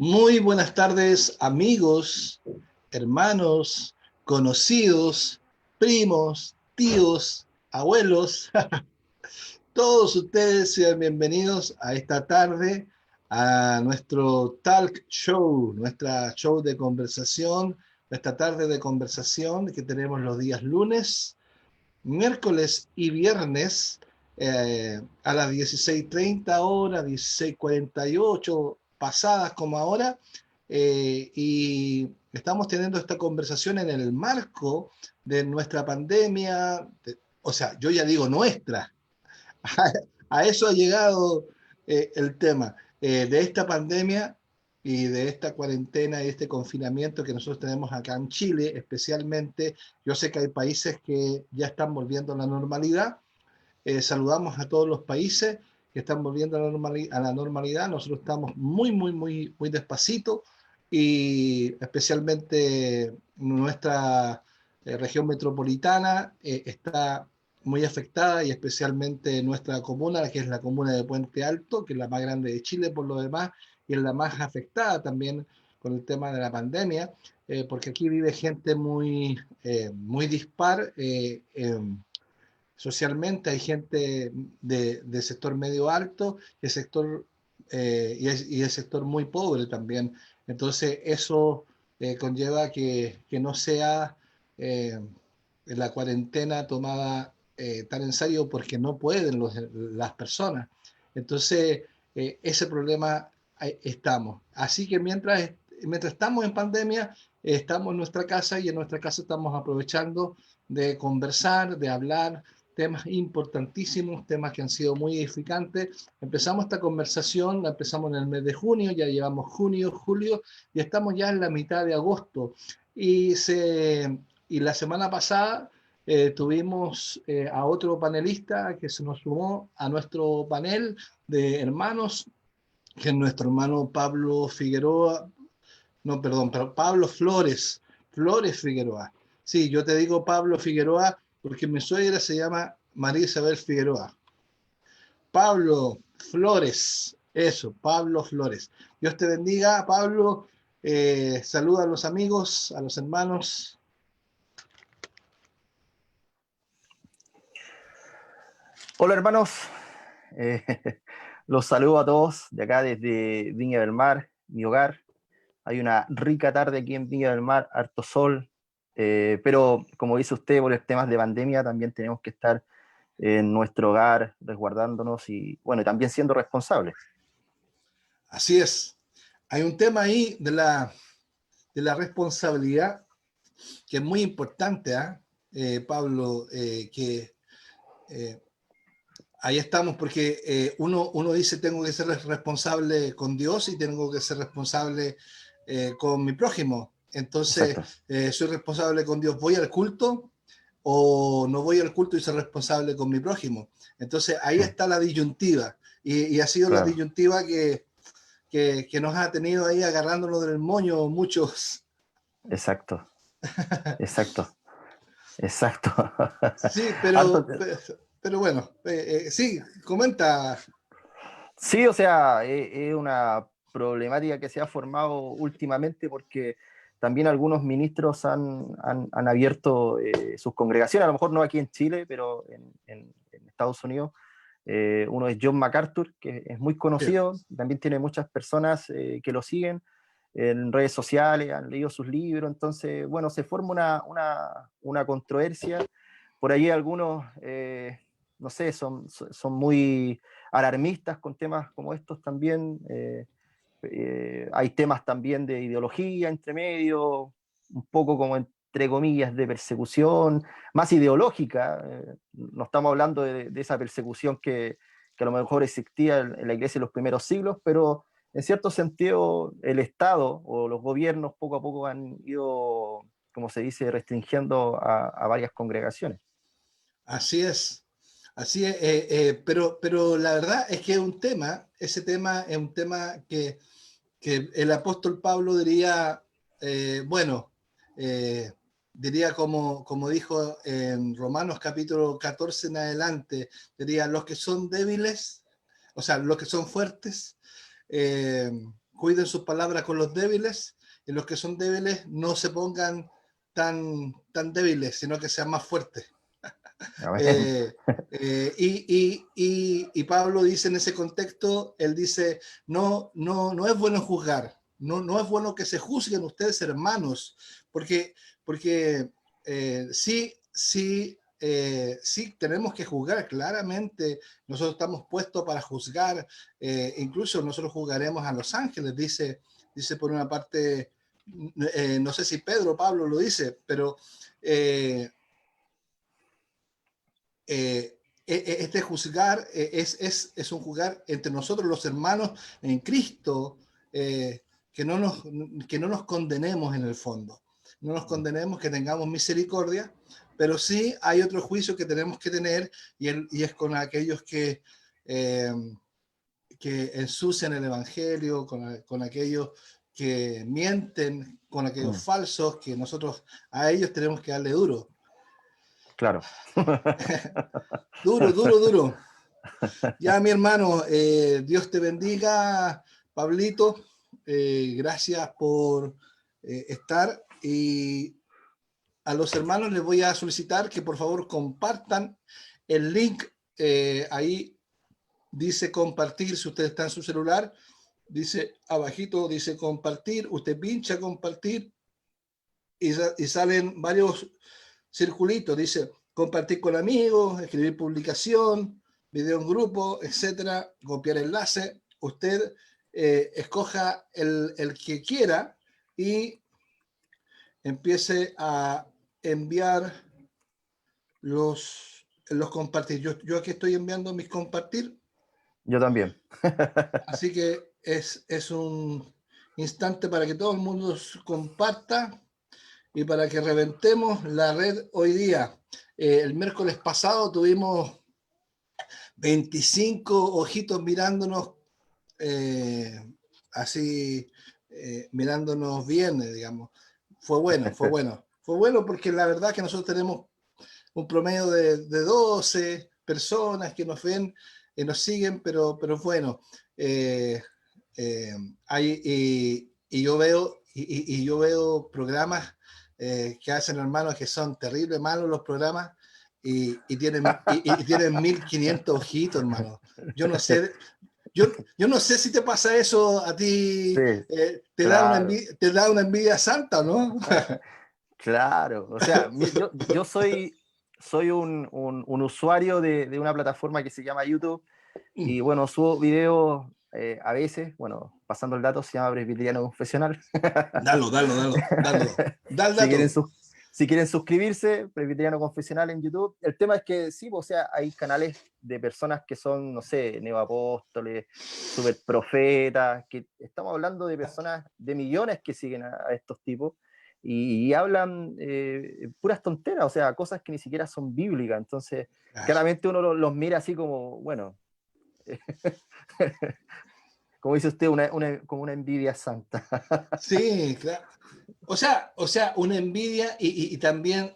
Muy buenas tardes, amigos, hermanos, conocidos, primos, tíos, abuelos. Todos ustedes sean bienvenidos a esta tarde, a nuestro talk show, nuestra show de conversación, esta tarde de conversación que tenemos los días lunes, miércoles y viernes a las 16:30 horas, 16:48 pasadas como ahora, y estamos teniendo esta conversación en el marco de nuestra pandemia, o sea, yo ya digo nuestra, a eso ha llegado el tema de esta pandemia y de esta cuarentena y este confinamiento que nosotros tenemos acá en Chile, especialmente. Yo sé que hay países que ya están volviendo a la normalidad. Saludamos a todos los países que están volviendo a la normalidad. Nosotros estamos muy despacito y especialmente nuestra región metropolitana está muy afectada y especialmente nuestra comuna, que es la comuna de Puente Alto, que es la más grande de Chile por lo demás y es la más afectada también con el tema de la pandemia, porque aquí vive gente muy dispar. Socialmente hay gente de sector medio alto y el sector, y el sector muy pobre también. Entonces eso conlleva que no sea eh, la cuarentena tomada tan en serio porque no pueden las personas. Entonces ese problema estamos. Así que mientras estamos en pandemia, estamos en nuestra casa y en nuestra casa estamos aprovechando de conversar, de hablar temas importantísimos, temas que han sido muy edificantes. Empezamos esta conversación, la empezamos en el mes de junio, ya llevamos junio, julio, y estamos ya en la mitad de agosto. Y, y la semana pasada tuvimos a otro panelista que se nos sumó a nuestro panel de hermanos, que es nuestro hermano Pablo Figueroa, no, perdón, pero Pablo Flores, Flores Figueroa. Sí, yo te digo Pablo Figueroa porque mi suegra se llama María Isabel Figueroa. Pablo Flores, eso, Pablo Flores. Dios te bendiga, Pablo. Saluda a los amigos, a los hermanos. Hola hermanos, eh, los saludo a todos de acá desde Viña del Mar, mi hogar. Hay una rica tarde aquí en Viña del Mar, harto sol, pero como dice usted, por los temas de pandemia también tenemos que estar en nuestro hogar resguardándonos y bueno, también siendo responsables. Así es. Hay un tema ahí de la responsabilidad que es muy importante, Pablo, que eh, ahí estamos porque uno dice tengo que ser responsable con Dios y tengo que ser responsable con mi prójimo. Entonces, Exacto, soy responsable con Dios, ¿voy al culto o no voy al culto y soy responsable con mi prójimo? Entonces, ahí sí, está la disyuntiva y ha sido la claro, disyuntiva que nos ha tenido ahí agarrándonos del moño muchos. exacto, exacto, exacto. Sí, Harto, pero bueno, sí, comenta. sí, o sea, es una problemática que se ha formado últimamente porque también algunos ministros han abierto sus congregaciones, a lo mejor no aquí en Chile, pero en Estados Unidos. Uno es John MacArthur, que es muy Sí. conocido, también tiene muchas personas que lo siguen en redes sociales, han leído sus libros, entonces, bueno, se forma una controversia. Por ahí algunos, no sé, son muy alarmistas con temas como estos también. Hay temas también de ideología entre medio, un poco como entre comillas de persecución, más ideológica. No estamos hablando de esa persecución que a lo mejor existía en la iglesia en los primeros siglos, pero en cierto sentido el Estado o los gobiernos poco a poco han ido, como se dice, restringiendo a varias congregaciones. Así es, así es, pero la verdad es que es un tema, ese tema es un tema que el apóstol Pablo diría, bueno, eh, diría como dijo en Romanos capítulo 14 en adelante, diría los que son débiles, o sea, los que son fuertes, eh, cuiden sus palabras con los débiles, y los que son débiles no se pongan tan débiles, sino que sean más fuertes. Y Pablo dice en ese contexto, él dice, no es bueno juzgar, no es bueno que se juzguen ustedes hermanos, porque sí tenemos que juzgar, claramente nosotros estamos puestos para juzgar, incluso nosotros juzgaremos a los ángeles, dice por una parte, no sé si Pedro o Pablo lo dice, pero este juzgar es un juzgar entre nosotros los hermanos en Cristo, que no nos condenemos en el fondo, no nos condenemos, que tengamos misericordia, pero sí hay otro juicio que tenemos que tener, y es con aquellos que ensucian el Evangelio, con aquellos que mienten, con aquellos falsos, que nosotros a ellos tenemos que darle duro. Claro. Duro. Ya, mi hermano, Dios te bendiga, Pablito. Gracias por estar. Y a los hermanos les voy a solicitar que por favor compartan el link. Ahí dice compartir, si usted está en su celular, dice abajito, dice compartir. Usted pincha compartir y salen varios circulitos. Dice compartir con amigos, escribir publicación, video en grupo, etcétera, copiar enlace. Usted escoja el que quiera y empiece a enviar los compartir. Yo aquí estoy enviando mis compartir. Yo también. Así que es un instante para que todo el mundo comparta y para que reventemos la red hoy día. El miércoles pasado tuvimos 25 ojitos mirándonos, así, mirándonos bien, digamos. Fue bueno porque la verdad que nosotros tenemos un promedio de 12 personas que nos ven y nos siguen, pero bueno. Y yo veo programas que hacen hermanos que son terribles malos los programas y tienen 1500 ojitos, hermano. Yo no sé si te pasa eso a ti, Sí, te claro. da una envidia santa, ¿no? Claro, o sea, yo soy un usuario de una plataforma que se llama YouTube y bueno, subo videos a veces, bueno, pasando el dato, se llama Presbiteriano Confesional. Dalo. Da el Si quieren, dato. si quieren suscribirse, Presbiteriano Confesional en YouTube. El tema es que sí, o sea, hay canales de personas que son, no sé, neoapóstoles, superprofetas, que estamos hablando de personas, de millones que siguen a estos tipos y hablan puras tonteras, o sea, cosas que ni siquiera son bíblicas. Entonces, claramente uno los mira así como, bueno, como dice usted, como una envidia santa. Sí, claro. O sea, una envidia y también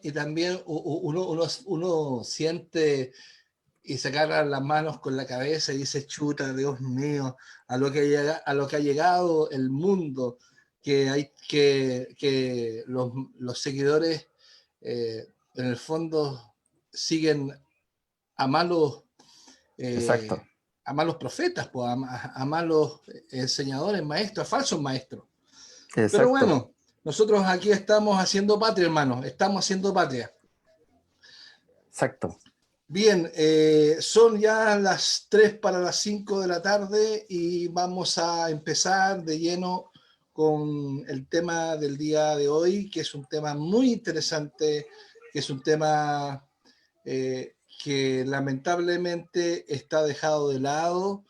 uno siente y se agarra las manos con la cabeza y dice, chuta, Dios mío, a lo que ha llegado el mundo, que los seguidores en el fondo siguen a malos, Exacto. a malos profetas, pues, a malos enseñadores, maestros, a falsos maestros. Pero Exacto. bueno, nosotros aquí estamos haciendo patria, hermano, estamos haciendo patria. Exacto. Bien, son ya las 3 para las 5 de la tarde y vamos a empezar de lleno con el tema del día de hoy, que es un tema muy interesante, que es un tema que lamentablemente está dejado de lado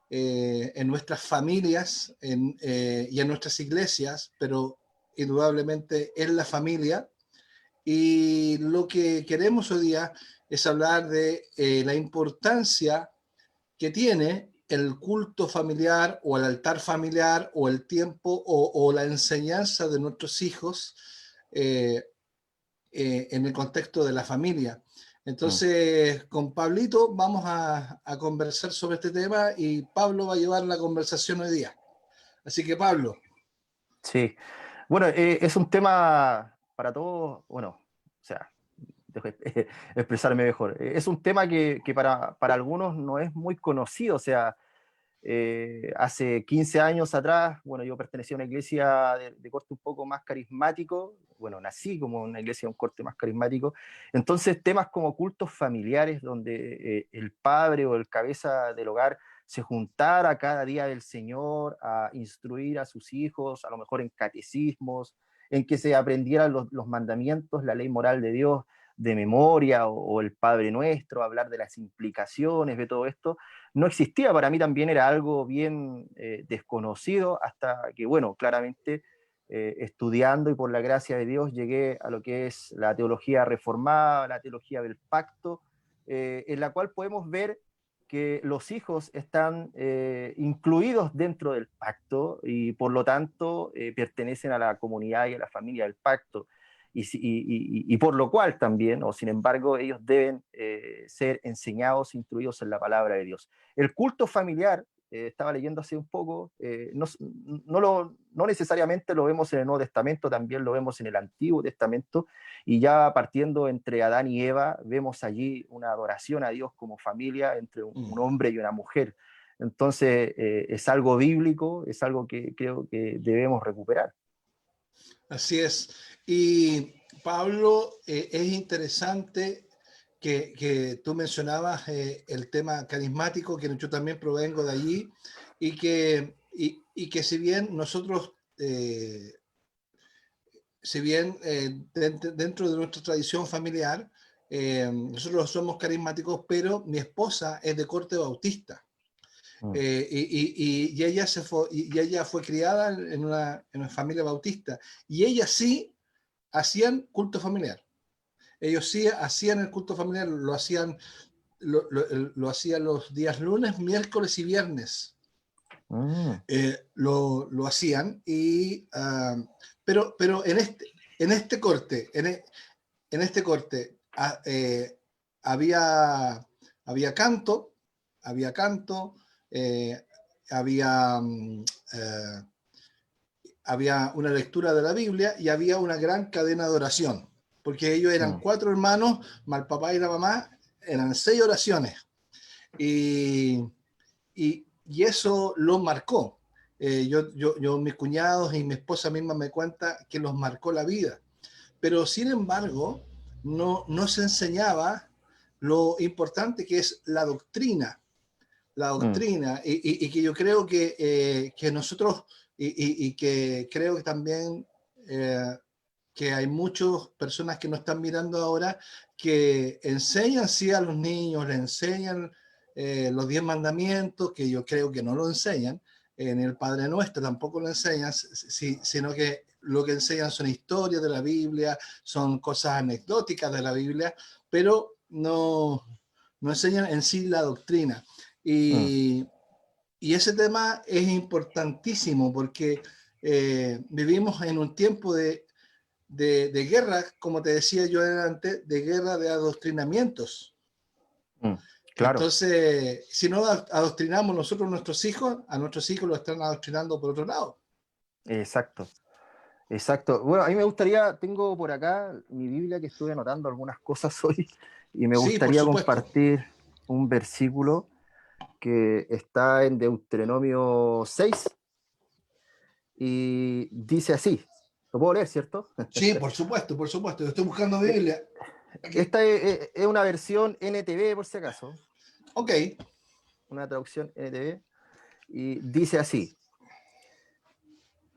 en nuestras familias y en nuestras iglesias, pero indudablemente en la familia. Y lo que queremos hoy día es hablar de la importancia que tiene el culto familiar o el altar familiar o el tiempo o la enseñanza de nuestros hijos en el contexto de la familia. Entonces, con Pablito vamos a conversar sobre este tema y Pablo va a llevar la conversación hoy día. Así que Pablo. Sí, bueno, es un tema para todos, bueno, o sea, dejo expresarme mejor. Es un tema que para algunos no es muy conocido, o sea, hace 15 años atrás, bueno, yo pertenecía a una iglesia de corte un poco más carismático, bueno, nací como una iglesia de un corte más carismático, entonces temas como cultos familiares, donde el padre o el cabeza del hogar se juntara cada día del Señor a instruir a sus hijos, a lo mejor en catecismos, en que se aprendieran los mandamientos, la ley moral de Dios de memoria, o el Padre Nuestro, hablar de las implicaciones de todo esto, no existía. Para mí también era algo bien desconocido, hasta que, bueno, claramente estudiando y por la gracia de Dios llegué a lo que es la teología reformada, la teología del pacto, en la cual podemos ver que los hijos están incluidos dentro del pacto y por lo tanto pertenecen a la comunidad y a la familia del pacto. Y por lo cual también, o sin embargo, ellos deben ser enseñados, instruidos en la palabra de Dios. El culto familiar, estaba leyendo hace un poco, no necesariamente lo vemos en el Nuevo Testamento, también lo vemos en el Antiguo Testamento, y ya partiendo entre Adán y Eva, vemos allí una adoración a Dios como familia entre un hombre y una mujer. Entonces, es algo bíblico, es algo que creo que debemos recuperar. Así es. Y Pablo, es interesante que tú mencionabas el tema carismático, que yo también provengo de allí, y que si bien nosotros, dentro de nuestra tradición familiar, nosotros somos carismáticos, pero mi esposa es de corte bautista. Y ella fue criada en una familia bautista, y ella sí hacían culto familiar. Ellos sí hacían el culto familiar, lo hacían los días lunes, miércoles y viernes. Lo hacían, pero en este corte, en este corte había, había canto, había canto, eh, había, había una lectura de la Biblia y había una gran cadena de oración, porque ellos eran 4 hermanos, más el papá y la mamá, eran 6 oraciones. Y eso lo marcó. Mis cuñados y mi esposa misma me cuenta que los marcó la vida. Pero sin embargo, no se enseñaba lo importante que es la doctrina, y que yo creo que nosotros, y que creo que también que hay muchas personas que nos están mirando ahora, que enseñan sí a los niños, le enseñan los 10 mandamientos, que yo creo que no lo enseñan, en el Padre Nuestro tampoco lo enseñan, sino que lo que enseñan son historias de la Biblia, son cosas anecdóticas de la Biblia, pero no enseñan en sí la doctrina. Y ese tema es importantísimo porque vivimos en un tiempo de guerra, como te decía yo antes, de guerra de adoctrinamientos. Claro. Entonces, si no adoctrinamos nosotros a nuestros hijos lo están adoctrinando por otro lado. Exacto. Exacto. Bueno, a mí me gustaría, tengo por acá mi Biblia que estuve anotando algunas cosas hoy y me Sí, por gustaría supuesto. compartir un versículo que está en Deuteronomio 6 y dice así. Lo puedo leer, ¿cierto? Sí, por supuesto, por supuesto. Yo estoy buscando Biblia. Aquí. Esta es una versión NTV, por si acaso. Ok. Una traducción NTV. Y dice así.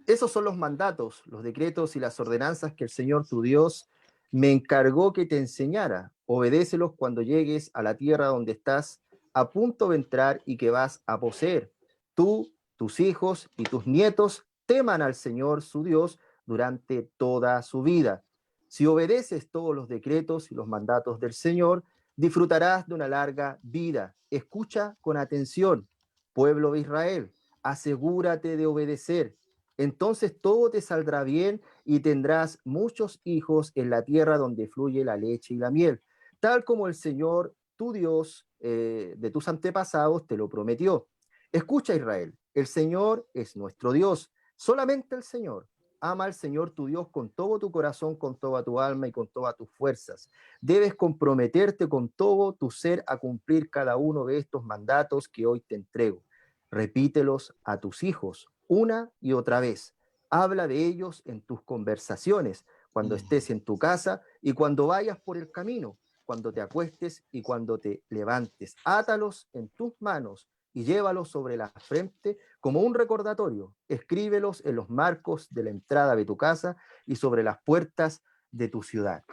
Esos son los mandatos, los decretos y las ordenanzas que el Señor tu Dios me encargó que te enseñara. Obedécelos cuando llegues a la tierra donde estás a punto de entrar y que vas a poseer. Tú, tus hijos y tus nietos teman al Señor su Dios durante toda su vida. Si obedeces todos los decretos y los mandatos del Señor, disfrutarás de una larga vida. Escucha con atención, pueblo de Israel, asegúrate de obedecer. Entonces todo te saldrá bien y tendrás muchos hijos en la tierra donde fluye la leche y la miel, tal como el Señor, tu Dios, de tus antepasados, te lo prometió. Escucha, Israel, el Señor es nuestro Dios, solamente el Señor. Ama al Señor tu Dios con todo tu corazón, con toda tu alma y con todas tus fuerzas. Debes comprometerte con todo tu ser a cumplir cada uno de estos mandatos que hoy te entrego. Repítelos a tus hijos una y otra vez. Habla de ellos en tus conversaciones, cuando estés en tu casa y cuando vayas por el camino, cuando te acuestes y cuando te levantes. Átalos en tus manos y llévalos sobre la frente como un recordatorio. Escríbelos en los marcos de la entrada de tu casa y sobre las puertas de tu ciudad.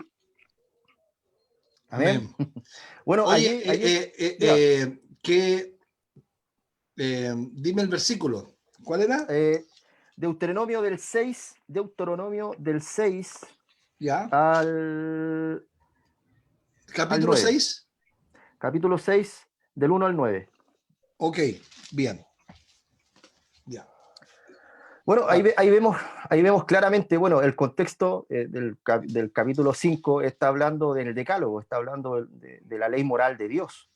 Amén. Amén. Bueno, Oye, mira, dime el versículo. ¿Cuál era? Deuteronomio del 6 Ya. al, al Capítulo 9. 6. Capítulo 6 del 1 al 9. Ok, bien. Ya. Bueno, Dale. ahí vemos claramente, bueno, el contexto del capítulo 5 está hablando del decálogo, está hablando de la ley moral de Dios.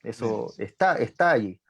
Bien. Eso está allí.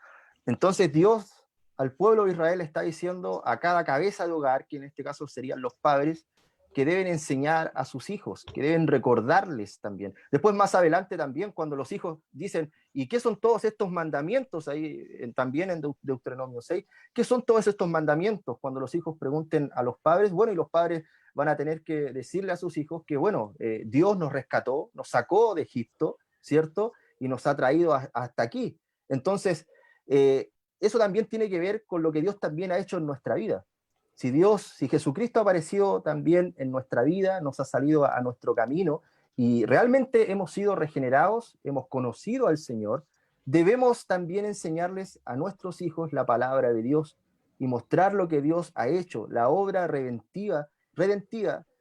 Entonces Dios al pueblo de Israel está diciendo a cada cabeza de hogar, que en este caso serían los padres, que deben enseñar a sus hijos, que deben recordarles también. Después más adelante también cuando los hijos dicen, ¿y qué son todos estos mandamientos? Ahí también en Deuteronomio 6, ¿qué son todos estos mandamientos? Cuando los hijos pregunten a los padres, bueno, y los padres van a tener que decirle a sus hijos que, bueno, Dios nos rescató, nos sacó de Egipto, ¿cierto? Y nos ha traído hasta aquí. Entonces, eso también tiene que ver con lo que Dios también ha hecho en nuestra vida. Si Jesucristo ha aparecido también en nuestra vida, nos ha salido a nuestro camino y realmente hemos sido regenerados, hemos conocido al Señor, debemos también enseñarles a nuestros hijos la palabra de Dios y mostrar lo que Dios ha hecho, la obra redentiva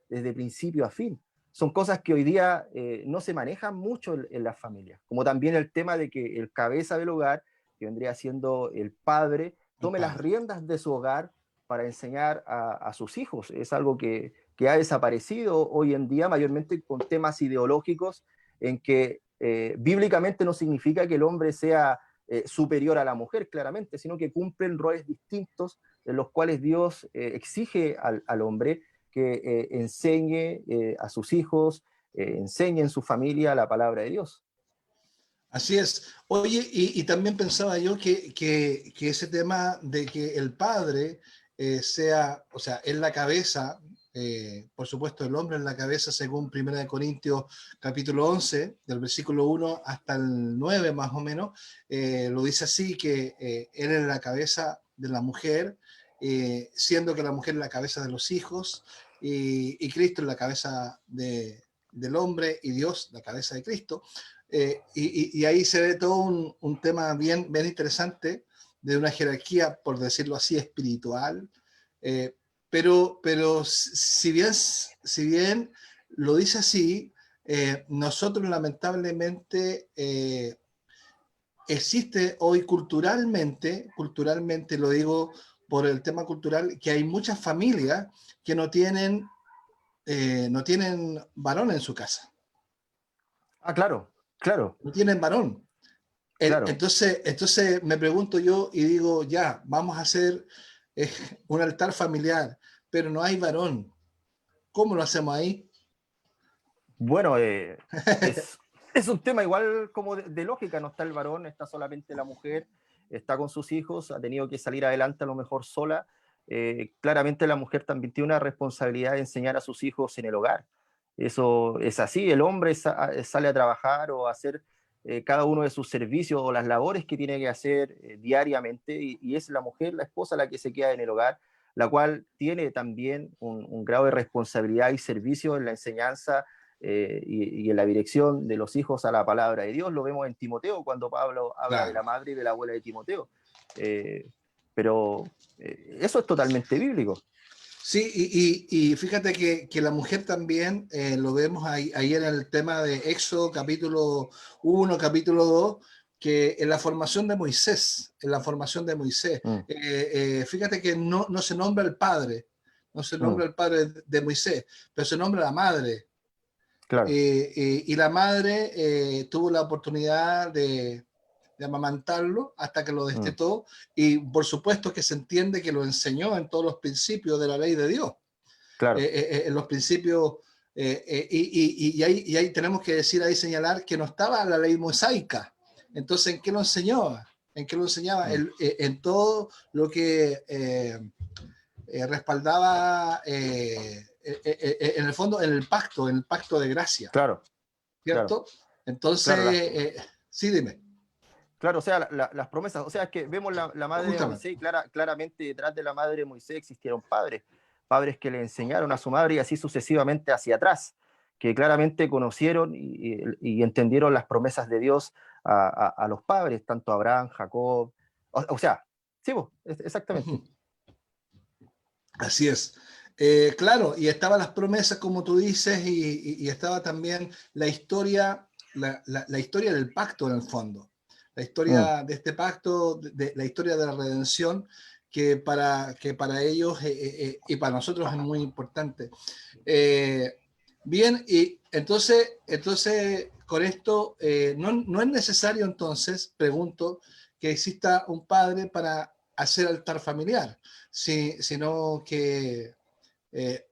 desde principio a fin. Son cosas que hoy día no se manejan mucho en las familias, como también el tema de que el cabeza del hogar, que vendría siendo el padre, El tome las Padre. riendas de su hogar para enseñar a sus hijos. Es algo que ha desaparecido hoy en día, mayormente con temas ideológicos, en que bíblicamente no significa que el hombre sea superior a la mujer, claramente, sino que cumplen roles distintos en los cuales Dios exige al hombre que enseñe a sus hijos, enseñe en su familia la palabra de Dios. Así es. Oye, y también pensaba yo que ese tema de que el padre sea, o sea, es la cabeza, por supuesto, el hombre es la cabeza, según 1 Corintios capítulo 11, del versículo 1 hasta el 9 más o menos, lo dice así, que él es la cabeza de la mujer, siendo que la mujer es la cabeza de los hijos, y Cristo es la cabeza del hombre, y Dios la cabeza de Cristo. Y ahí se ve todo un tema bien interesante de una jerarquía, por decirlo así, espiritual. Eh, pero si bien lo dice así, nosotros lamentablemente existe hoy culturalmente lo digo por el tema cultural, que hay muchas familias que no tienen varón en su casa. Ah, claro, claro, No tienen varón. claro. Entonces me pregunto yo y digo, ya, vamos a hacer eh, un altar familiar, pero no hay varón. ¿Cómo lo hacemos ahí? Bueno, es un tema igual como de lógica, no está el varón, está solamente la mujer, está con sus hijos, ha tenido que salir adelante a lo mejor sola. Claramente la mujer también tiene una responsabilidad de enseñar a sus hijos en el hogar. Eso es así, el hombre sale a trabajar o a hacer cada uno de sus servicios o las labores que tiene que hacer diariamente y es la mujer, la esposa, la que se queda en el hogar, la cual tiene también un grado de responsabilidad y servicio en la enseñanza y en la dirección de los hijos a la palabra de Dios. Lo vemos en Timoteo, cuando Pablo habla de Claro. la madre y de la abuela de Timoteo. Pero eso es totalmente bíblico. Sí, y fíjate que la mujer también lo vemos ahí en el tema de Éxodo capítulo 1, capítulo 2, que en la formación de Moisés, Mm, fíjate que no se nombra el padre, no se mm, nombra el padre de Moisés, pero se nombra la madre. claro. Y la madre tuvo la oportunidad de amamantarlo hasta que lo destetó, y por supuesto que se entiende que lo enseñó en todos los principios de la ley de Dios. Claro. En los principios, y ahí tenemos que decir, ahí señalar que no estaba la ley mosaica. Entonces, ¿en qué lo enseñaba? ¿En qué lo enseñaba? En todo lo que respaldaba, en el fondo, en el pacto de gracia. Claro, ¿Cierto? claro. Entonces, Claro, sí, dime. claro, o sea, las promesas, o sea, es que vemos la madre de Justamente. Moisés, claramente detrás de la madre de Moisés existieron padres que le enseñaron a su madre y así sucesivamente hacia atrás, que claramente conocieron y entendieron las promesas de Dios a los padres, tanto Abraham, Jacob, o sea, sí, exactamente. Así es. Claro, y estaban las promesas, como tú dices, y estaba también la historia, la historia del pacto en el fondo. La historia de este pacto, la historia de la redención, que para ellos y para nosotros es muy importante. Bien, y entonces con esto, no es necesario entonces, pregunto, que exista un padre para hacer altar familiar, sino que eh,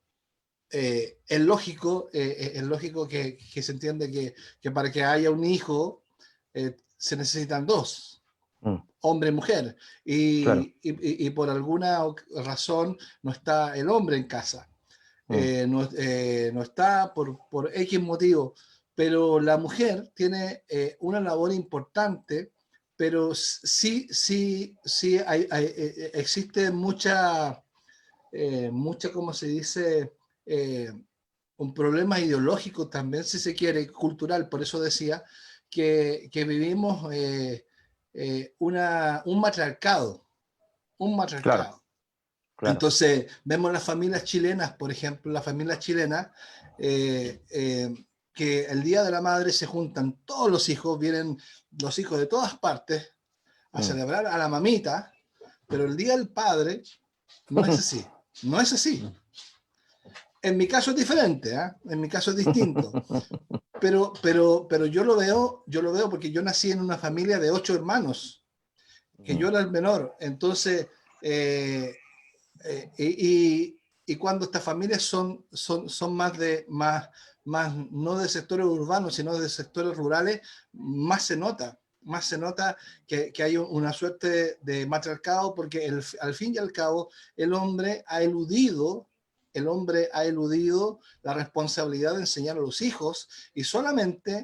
es lógico que se entiende que para que haya un hijo se necesitan dos, hombre y mujer, Claro. y por alguna razón no está el hombre en casa, no está por X motivo, pero la mujer tiene una labor importante, pero sí existe mucha, ¿cómo se dice? Eh, un problema ideológico también, si se quiere, cultural. Por eso decía que vivimos un matriarcado, un Claro, matriarcado. claro. Entonces, vemos las familias chilenas, por ejemplo, las familias chilenas, que el Día de la Madre se juntan todos los hijos, vienen los hijos de todas partes a celebrar a la mamita, pero el Día del Padre no es así, no es así. En mi caso es diferente, ¿eh? En mi caso es distinto, pero yo lo veo porque yo nací en una familia de 8 hermanos, que yo era el menor, entonces, eh, y cuando estas familias son más no de sectores urbanos, sino de sectores rurales, más se nota que hay una suerte de matriarcado, porque al fin y al cabo el hombre ha eludido la responsabilidad de enseñar a los hijos, y solamente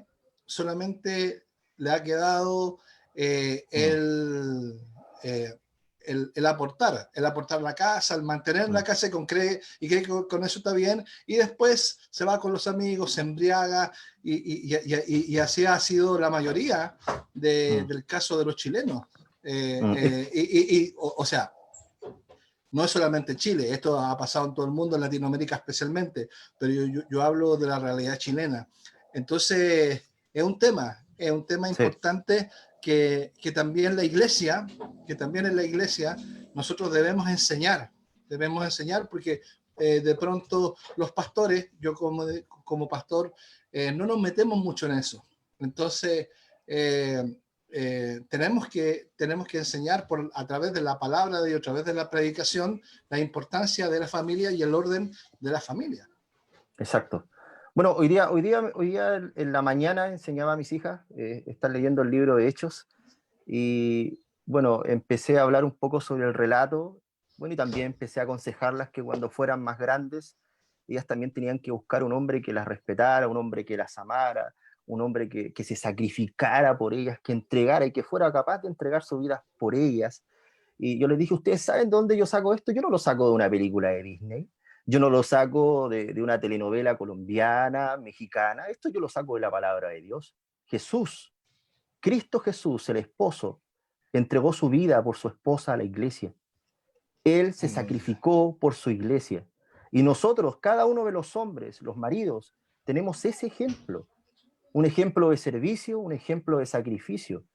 le ha quedado eh, el aportar la casa, el mantener la casa cree que con eso está bien, y después se va con los amigos, se embriaga, y así ha sido la mayoría del caso de los chilenos. O sea, no es solamente en Chile, esto ha pasado en todo el mundo, en Latinoamérica especialmente, pero yo hablo de la realidad chilena. Entonces, es un tema Sí. importante que también en la iglesia, nosotros debemos enseñar porque de pronto los pastores, yo como pastor, no nos metemos mucho en eso. Entonces, tenemos que enseñar a través de la palabra de Dios, a través de la predicación, la importancia de la familia y el orden de la familia. Exacto. Bueno, hoy día en la mañana enseñaba a mis hijas, están leyendo el libro de Hechos, y bueno, empecé a hablar un poco sobre el relato, bueno, y también empecé a aconsejarlas que cuando fueran más grandes, ellas también tenían que buscar un hombre que las respetara, un hombre que las amara, un hombre que se sacrificara por ellas, que entregara y que fuera capaz de entregar su vida por ellas. Y yo les dije, ¿ustedes saben dónde yo saco esto? Yo no lo saco de una película de Disney, yo no lo saco de una telenovela colombiana, mexicana, esto yo lo saco de la palabra de Dios. Jesús, Cristo Jesús, el esposo, entregó su vida por su esposa a la iglesia. Él se Aleluya. sacrificó por su iglesia. Y nosotros, cada uno de los hombres, los maridos, tenemos ese ejemplo. Un ejemplo de servicio, un ejemplo de sacrificio,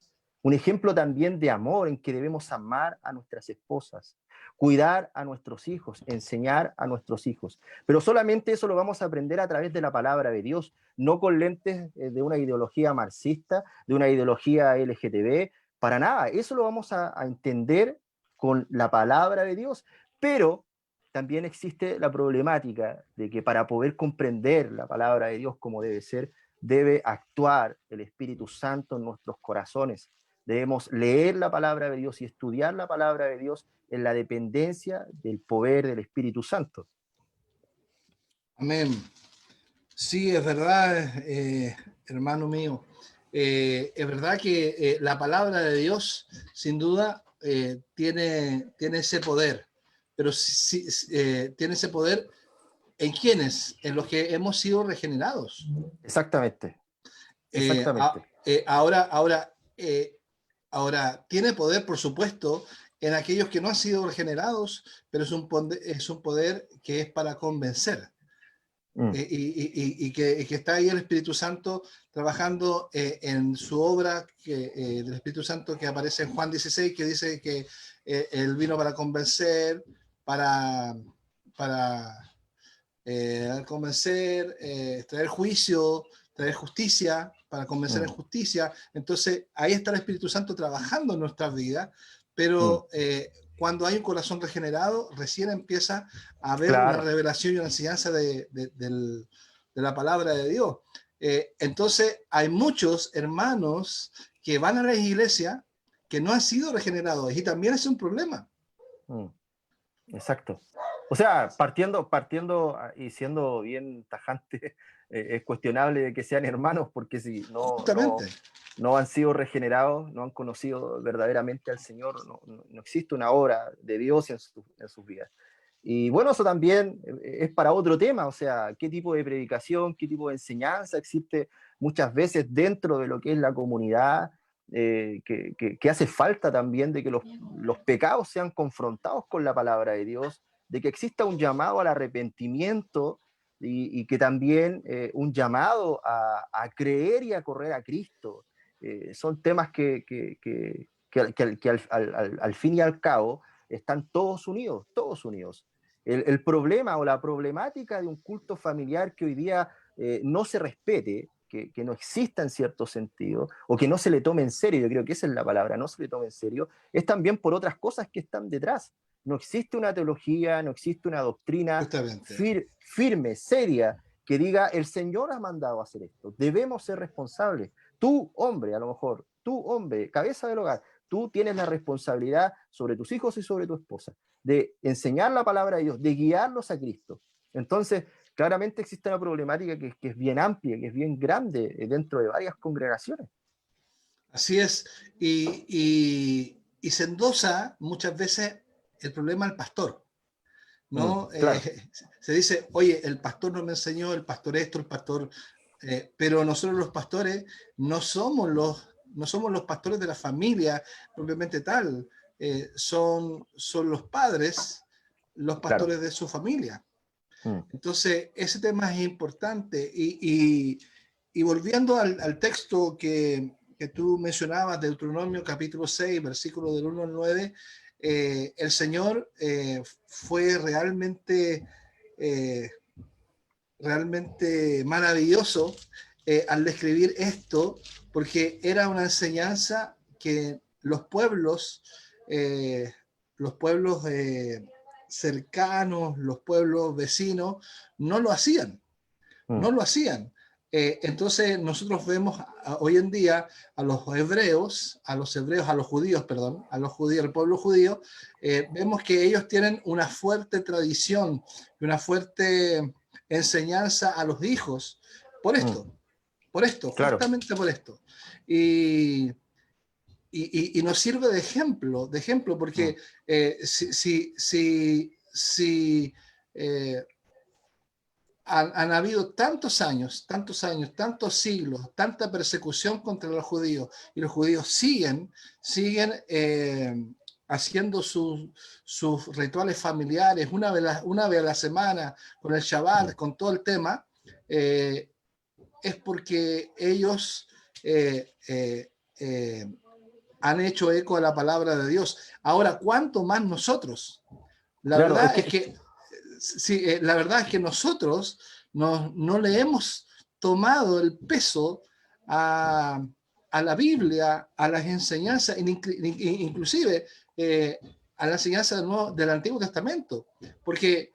un ejemplo también de amor en que debemos amar a nuestras esposas, cuidar a nuestros hijos, enseñar a nuestros hijos. Pero solamente eso lo vamos a aprender a través de la palabra de Dios, no con lentes de una ideología marxista, de una ideología LGTB, para nada. Eso lo vamos a entender con la palabra de Dios, pero también existe la problemática de que para poder comprender la palabra de Dios como debe ser, debe actuar el Espíritu Santo en nuestros corazones. Debemos leer la palabra de Dios y estudiar la palabra de Dios en la dependencia del poder del Espíritu Santo. Amén. Sí, es verdad, hermano mío. Es verdad que la palabra de Dios, sin duda, tiene ese poder, pero tiene ese poder en quienes, en los que hemos sido regenerados. Exactamente, Eh, exactamente. ahora, tiene poder, por supuesto, en aquellos que no han sido regenerados, pero es un poder que es para convencer. Que está ahí el Espíritu Santo trabajando en su obra del Espíritu Santo que aparece en Juan 16, que dice que él vino para convencer, para, para convencer, traer juicio, traer justicia, para convencer en justicia. Entonces, ahí está el Espíritu Santo trabajando en nuestras vidas, pero cuando hay un corazón regenerado, recién empieza a haber una Claro. revelación y una enseñanza de la palabra de Dios. Entonces, hay muchos hermanos que van a la iglesia que no han sido regenerados y también es un problema. Exacto. O sea, partiendo y siendo bien tajante, es cuestionable de que sean hermanos, porque si no han sido regenerados, no han conocido verdaderamente al Señor, no existe una obra de Dios en sus vidas. Y bueno, eso también es para otro tema, o sea, qué tipo de predicación, qué tipo de enseñanza existe muchas veces dentro de lo que es la comunidad, que hace falta también de que los pecados sean confrontados con la palabra de Dios, de que exista un llamado al arrepentimiento y que también un llamado a creer y a correr a Cristo. Son temas que al fin y al cabo están todos unidos, todos unidos. El problema o la problemática de un culto familiar que hoy día no se respete, que no exista en cierto sentido, o que no se le tome en serio, yo creo que esa es la palabra, no se le tome en serio, es también por otras cosas que están detrás. No existe una teología, no existe una doctrina firme, seria, que diga, el Señor ha mandado a hacer esto, debemos ser responsables. Tú, hombre, a lo mejor, tú, hombre, cabeza del hogar, tú tienes la responsabilidad sobre tus hijos y sobre tu esposa, de enseñar la palabra de Dios, de guiarlos a Cristo. Entonces, claramente existe una problemática que es bien amplia, que es bien grande dentro de varias congregaciones. Así es, y se endosa muchas veces el problema al pastor, ¿no? Claro. Se dice, oye, el pastor no me enseñó, el pastor esto, el pastor... pero nosotros los pastores no somos los pastores de la familia propiamente tal, son los padres los pastores Claro. de su familia. Entonces, ese tema es importante. Y volviendo al texto que tú mencionabas, Deuteronomio capítulo 6, versículo del 1 al 9, el Señor fue realmente maravilloso al describir esto, porque era una enseñanza que los pueblos cercanos, los pueblos vecinos, no lo hacían, no lo hacían. Entonces nosotros vemos hoy en día a los judíos, el pueblo judío, vemos que ellos tienen una fuerte tradición y una fuerte enseñanza a los hijos por esto, claro. justamente por esto. Y nos sirve de ejemplo, porque si han habido tantos años, tantos siglos, tanta persecución contra los judíos, y los judíos siguen haciendo sus rituales familiares una vez a la semana, con el Shabbat, con todo el tema, es porque ellos han hecho eco a la palabra de Dios. Ahora, ¿cuánto más nosotros? La verdad es que nosotros no le hemos tomado el peso a a la Biblia, a las enseñanzas, inclusive a la enseñanza del Antiguo Testamento, porque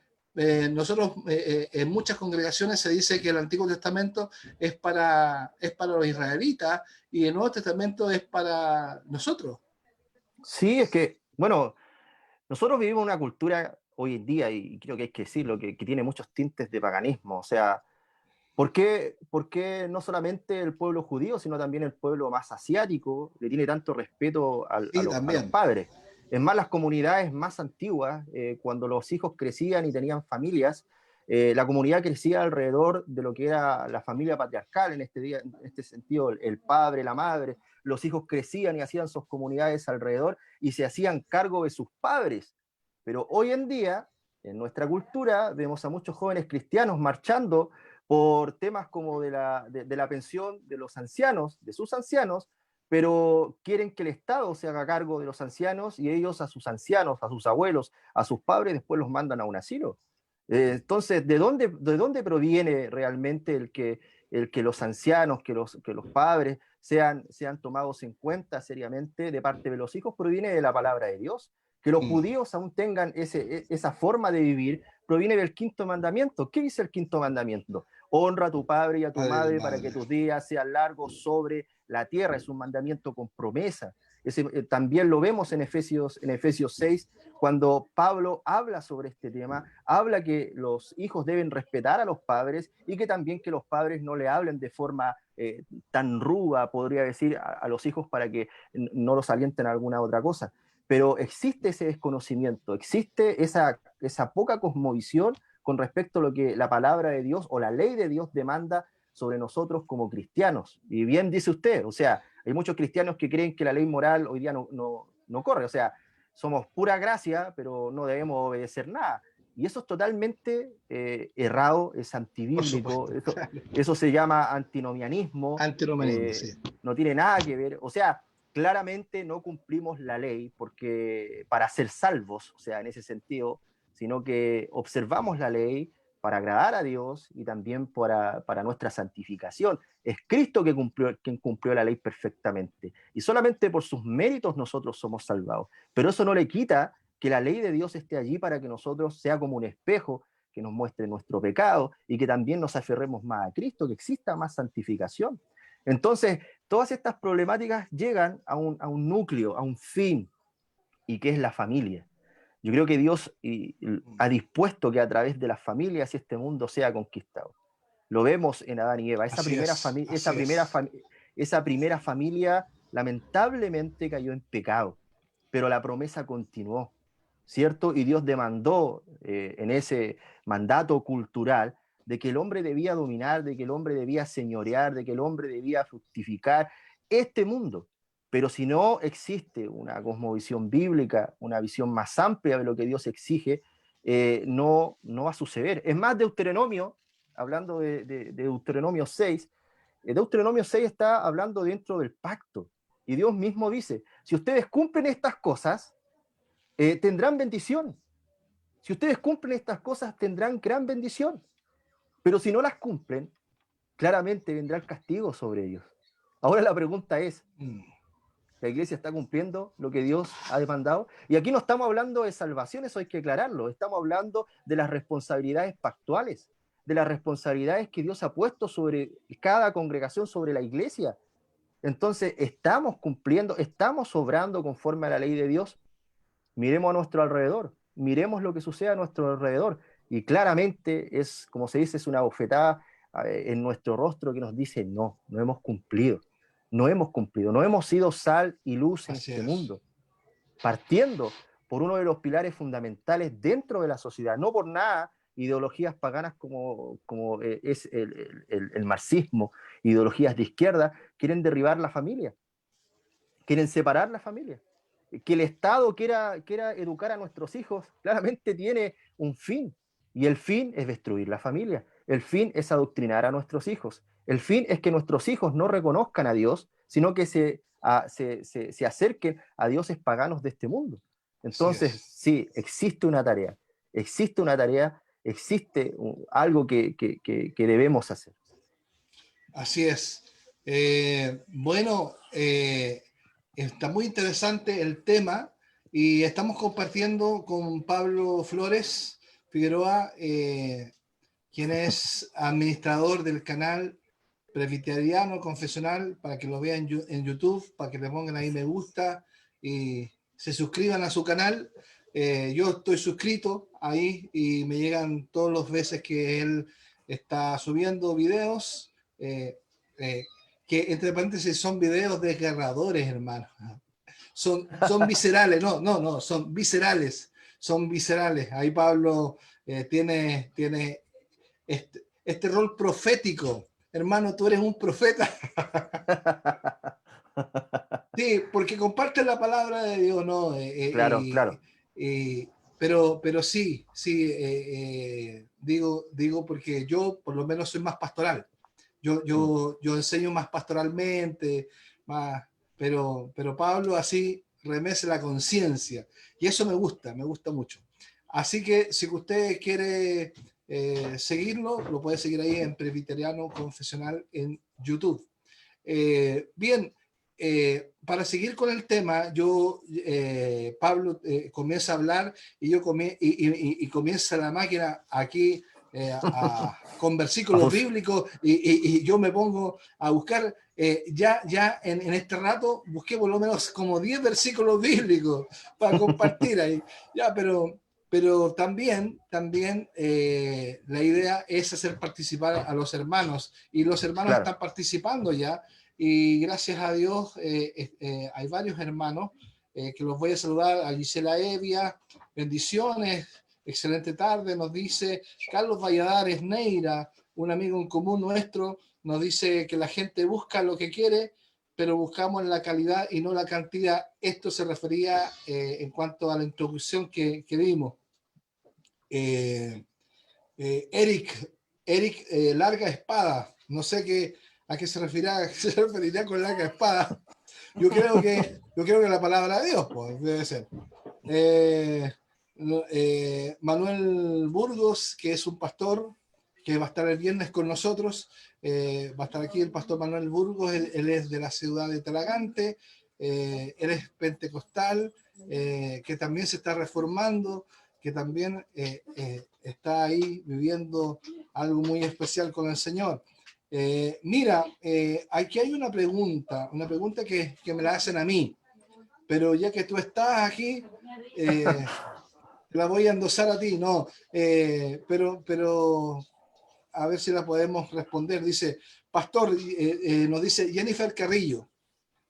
nosotros en muchas congregaciones se dice que el Antiguo Testamento es para los israelitas y el Nuevo Testamento es para nosotros. Sí, es que, bueno, nosotros vivimos una cultura hoy en día, y creo que hay que decirlo, que tiene muchos tintes de paganismo. O sea, por qué no solamente el pueblo judío, sino también el pueblo más asiático le tiene tanto respeto Sí, a los también. padres? Es más, las comunidades más antiguas, cuando los hijos crecían y tenían familias, la comunidad crecía alrededor de lo que era la familia patriarcal, en este, día, en este sentido, el padre, la madre. Los hijos crecían y hacían sus comunidades alrededor y se hacían cargo de sus padres. Pero hoy en día, en nuestra cultura, vemos a muchos jóvenes cristianos marchando por temas como de la pensión de los ancianos, de sus ancianos, pero quieren que el Estado se haga cargo de los ancianos y ellos a sus ancianos, a sus abuelos, a sus padres, después los mandan a un asilo. Entonces, de dónde proviene realmente el que los ancianos, que los padres sean tomados en cuenta seriamente de parte de los hijos? Proviene de la palabra de Dios. Que los judíos aún tengan esa forma de vivir proviene del quinto mandamiento. ¿Qué dice el quinto mandamiento? Honra a tu padre y a tu Padre y madre para que madre. tus días sean largos sobre la tierra. Es un mandamiento con promesa. También lo vemos en Efesios 6, cuando Pablo habla sobre este tema, habla que los hijos deben respetar a los padres y que también que los padres no le hablen de forma tan ruda, podría decir, a los hijos para que no los alienten a alguna otra cosa. Pero existe ese desconocimiento, existe esa poca cosmovisión con respecto a lo que la palabra de Dios o la ley de Dios demanda sobre nosotros como cristianos. Y bien dice usted, o sea, hay muchos cristianos que creen que la ley moral hoy día no corre, o sea, somos pura gracia, pero no debemos obedecer nada. Y eso es totalmente errado, es Por antibíblico, supuesto, claro. eso se llama antinomianismo, Antinomianismo, sí. no tiene nada que ver, o sea, claramente no cumplimos la ley porque para ser salvos, o sea, en ese sentido, sino que observamos la ley para agradar a Dios y también para nuestra santificación. Es Cristo quien cumplió la ley perfectamente y solamente por sus méritos nosotros somos salvados. Pero eso no le quita que la ley de Dios esté allí para que nosotros sea como un espejo que nos muestre nuestro pecado y que también nos aferremos más a Cristo, que exista más santificación. Entonces, todas estas problemáticas llegan a un núcleo, a un fin, y que es la familia. Yo creo que Dios ha dispuesto que a través de las familias este mundo sea conquistado. Lo vemos en Adán y Eva. Así es, así es. Esa primera familia lamentablemente cayó en pecado, pero la promesa continuó, ¿cierto? Y Dios demandó en ese mandato cultural de que el hombre debía dominar, de que el hombre debía señorear, de que el hombre debía fructificar este mundo. Pero si no existe una cosmovisión bíblica, una visión más amplia de lo que Dios exige, no va a suceder. Es más, Deuteronomio, hablando de Deuteronomio 6, Deuteronomio 6 está hablando dentro del pacto. Y Dios mismo dice, si ustedes cumplen estas cosas, tendrán bendición. Si ustedes cumplen estas cosas, tendrán gran bendición. Pero si no las cumplen, claramente vendrá el castigo sobre ellos. Ahora la pregunta es, ¿la iglesia está cumpliendo lo que Dios ha demandado? Y aquí no estamos hablando de salvación, eso hay que aclararlo. Estamos hablando de las responsabilidades pactuales, de las responsabilidades que Dios ha puesto sobre cada congregación, sobre la iglesia. Entonces, ¿estamos cumpliendo, estamos obrando conforme a la ley de Dios? Miremos a nuestro alrededor, miremos lo que sucede a nuestro alrededor. Y claramente es, como se dice, es una bofetada en nuestro rostro que nos dice, no hemos cumplido, no hemos sido sal y luz en Así este es. mundo, partiendo por uno de los pilares fundamentales dentro de la sociedad, no por nada ideologías paganas como es el marxismo, ideologías de izquierda, quieren derribar la familia, quieren separar la familia. Que el Estado quiera educar a nuestros hijos, claramente tiene un fin, y el fin es destruir la familia, el fin es adoctrinar a nuestros hijos, el fin es que nuestros hijos no reconozcan a Dios, sino que se acerquen a dioses paganos de este mundo. Así Entonces, es. sí, existe algo que debemos hacer. Así es. Bueno, está muy interesante el tema y estamos compartiendo con Pablo Flores Figueroa, quien es administrador del canal Presbiteriano Confesional, para que lo vean en YouTube, para que le pongan ahí me gusta y se suscriban a su canal. Yo estoy suscrito ahí y me llegan todas las veces que él está subiendo videos. Eh, que entre paréntesis son videos desgarradores, hermano. Son viscerales, no, son viscerales. Ahí Pablo tiene este rol profético. Hermano, tú eres un profeta. Sí, porque comparte la palabra de Dios, ¿no? Claro, claro. Pero sí, digo porque yo por lo menos soy más pastoral. Mm. Yo enseño más pastoralmente, más, pero Pablo así remece la conciencia. Y eso me gusta mucho. Así que si usted quiere seguirlo, lo puede seguir ahí en Presbiteriano Confesional en YouTube. Bien, para seguir con el tema, Pablo comienza a hablar y y comienza la máquina aquí con versículos bíblicos y yo me pongo a buscar, ya en este rato busqué por lo menos como 10 versículos bíblicos para compartir ahí, ya, pero también la idea es hacer participar a los hermanos y los hermanos Claro. están participando ya y gracias a Dios hay varios hermanos que los voy a saludar. A Gisela Evia, bendiciones, excelente tarde, nos dice Carlos Valladares Neira, un amigo en común nuestro, nos dice que la gente busca lo que quiere, pero buscamos la calidad y no la cantidad. Esto se refería en cuanto a la introducción que dimos. Eh, Eric, larga espada, no sé a qué se referirá con larga espada. Yo creo que la palabra de Dios, pues, debe ser. Eh, Manuel Burgos, que es un pastor que va a estar el viernes con nosotros, va a estar aquí el pastor Manuel Burgos, él es de la ciudad de Talagante, él es pentecostal, que también se está reformando, que también está ahí viviendo algo muy especial con el Señor. Mira, aquí hay una pregunta que me la hacen a mí, pero ya que tú estás aquí, la voy a endosar a ti, no, pero a ver si la podemos responder. Dice, Pastor, nos dice Jennifer Carrillo,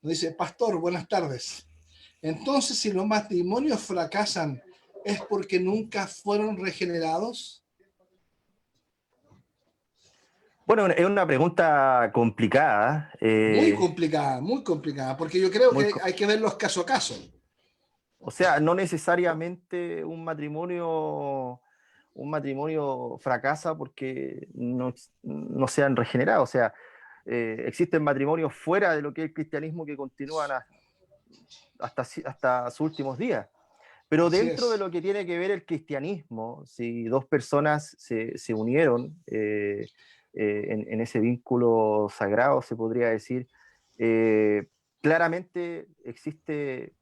nos dice, Pastor, buenas tardes. Entonces, si los matrimonios fracasan, ¿es porque nunca fueron regenerados? Bueno, es una pregunta complicada. Muy complicada, porque yo creo Muy, que hay que verlos caso a caso. o sea, no necesariamente un matrimonio fracasa porque no sean regenerados. O sea, existen matrimonios fuera de lo que es el cristianismo que continúan hasta sus últimos días. Pero Así dentro de es. lo que tiene que ver el cristianismo, si dos personas se unieron en ese vínculo sagrado, se podría decir, claramente existe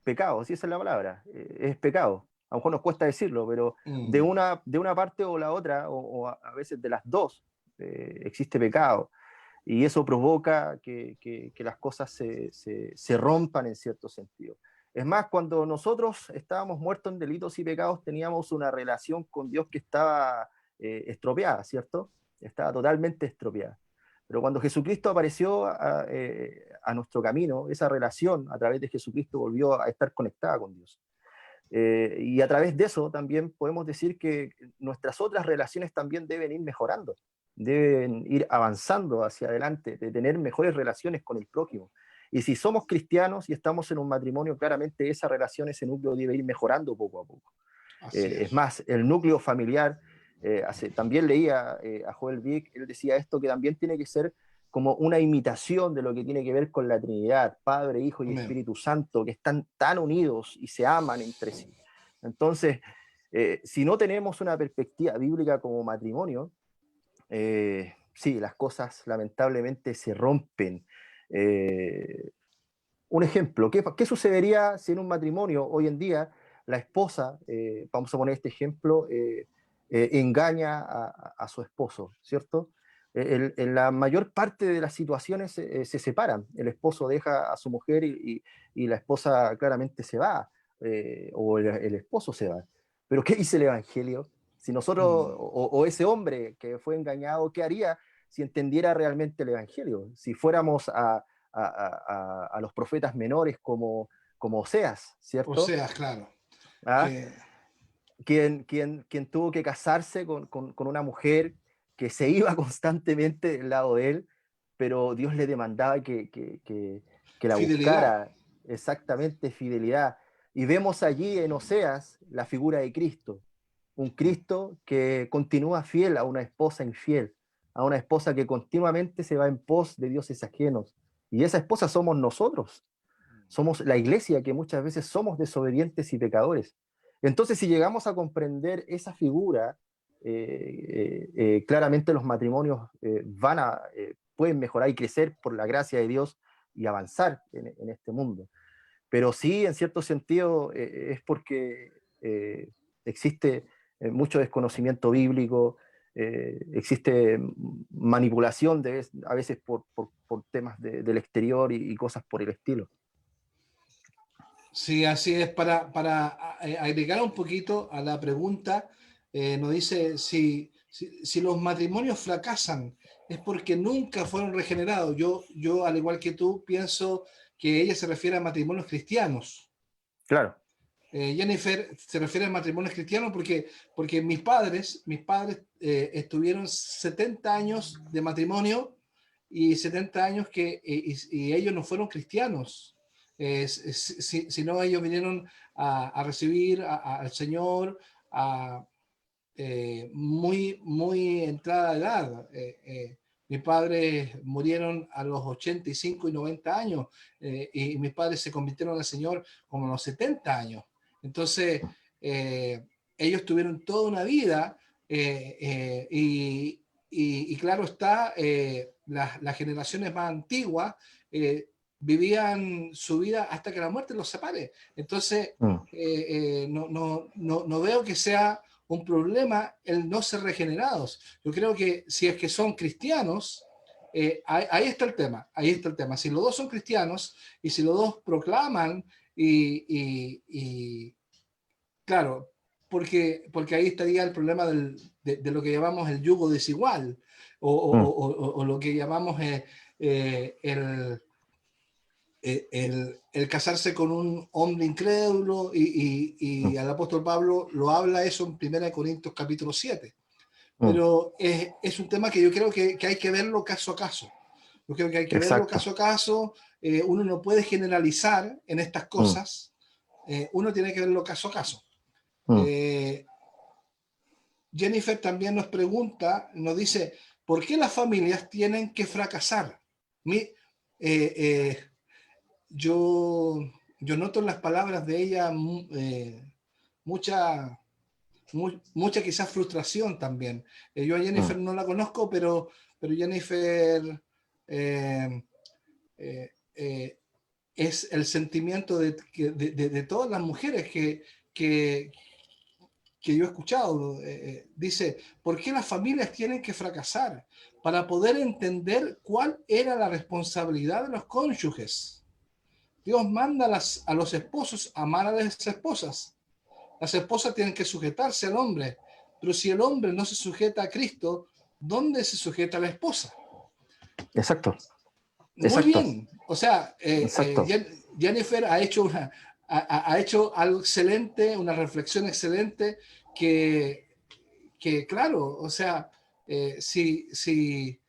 pecado, si esa es la palabra, es pecado. A lo mejor nos cuesta decirlo, pero de una parte o la otra, o a veces de las dos, existe pecado. Y eso provoca que las cosas se rompan en cierto sentido. Es más, cuando nosotros estábamos muertos en delitos y pecados, teníamos una relación con Dios que estaba estropeada, ¿cierto? Estaba totalmente estropeada. Pero cuando Jesucristo apareció a nuestro camino, esa relación a través de Jesucristo volvió a estar conectada con Dios. Y a través de eso también podemos decir que nuestras otras relaciones también deben ir mejorando, deben ir avanzando hacia adelante, de tener mejores relaciones con el prójimo. Y si somos cristianos y estamos en un matrimonio, claramente esa relación, ese núcleo debe ir mejorando poco a poco. Así Es es. más, el núcleo familiar, también leía a Joel Vick, él decía esto, que también tiene que ser como una imitación de lo que tiene que ver con la Trinidad, Padre, Hijo y Amén. Espíritu Santo, que están tan unidos y se aman entre sí. Entonces, si no tenemos una perspectiva bíblica como matrimonio, sí, las cosas lamentablemente se rompen. Un ejemplo, ¿qué sucedería si en un matrimonio hoy en día la esposa, vamos a poner este ejemplo, engaña a su esposo, ¿cierto? En la mayor parte de las situaciones se separan. El esposo deja a su mujer y la esposa claramente se va, o el esposo se va. Pero ¿qué dice el Evangelio? Si nosotros, Mm. o ese hombre que fue engañado, ¿qué haría si entendiera realmente el Evangelio? Si fuéramos a los profetas menores como Oseas, O ¿cierto? sea, claro, ¿Ah? que Quien tuvo que casarse con una mujer que se iba constantemente del lado de él, pero Dios le demandaba que la fidelidad. buscara, exactamente fidelidad. Y vemos allí en Oseas la figura de Cristo, un Cristo que continúa fiel a una esposa infiel, a una esposa que continuamente se va en pos de dioses ajenos. Y esa esposa somos nosotros, somos la iglesia que muchas veces somos desobedientes y pecadores. Entonces, si llegamos a comprender esa figura, claramente los matrimonios pueden mejorar y crecer por la gracia de Dios y avanzar en este mundo. Pero sí, en cierto sentido, es porque existe mucho desconocimiento bíblico, existe manipulación a veces por temas del exterior y cosas por el estilo. Sí, así es. Para agregar un poquito a la pregunta, nos dice si los matrimonios fracasan es porque nunca fueron regenerados. Yo, al igual que tú, pienso que ella se refiere a matrimonios cristianos. Claro. Jennifer se refiere a matrimonios cristianos porque mis padres estuvieron 70 años de matrimonio y 70 años y ellos no fueron cristianos. Sino ellos vinieron a recibir al Señor a, muy entrada de edad. Mis padres murieron a los 85 y 90 años y mis padres se convirtieron al Señor como a los 70 años. Entonces, eh, ellos tuvieron toda una vida y claro está, las generaciones más antiguas vivían su vida hasta que la muerte los separe. Entonces, Mm. no veo que sea un problema el no ser regenerados. Yo creo que si es que son cristianos, ahí está el tema, ahí está el tema. Si los dos son cristianos y si los dos proclaman y claro, porque ahí estaría el problema de lo que llamamos el yugo desigual Mm. o lo que llamamos el casarse con un hombre incrédulo y Mm. al apóstol Pablo lo habla eso en 1 Corintios capítulo 7. Mm. Pero es un tema que yo creo que hay que verlo caso a caso. Yo creo que hay que verlo Exacto. caso a caso. Uno no puede generalizar en estas Mm. cosas. Uno tiene que verlo caso a caso. Mm. Eh, Jennifer también nos pregunta, nos dice, ¿por qué las familias tienen que fracasar? Mi, eh, yo, yo noto en las palabras de ella mucha, mucha quizás frustración también. Yo a Mm. Jennifer no la conozco, pero Jennifer eh, eh, eh, es el sentimiento de todas las mujeres que, que yo he escuchado. Dice, ¿por qué las familias tienen que fracasar? Para poder entender cuál era la responsabilidad de los cónyuges. Dios manda a los esposos a amar a las esposas. Las esposas tienen que sujetarse al hombre, pero si el hombre no se sujeta a Cristo, ¿dónde se sujeta la esposa? Exacto. Muy Exacto. bien. O sea, Exacto. Jennifer ha hecho algo excelente, una reflexión excelente que claro, o sea, si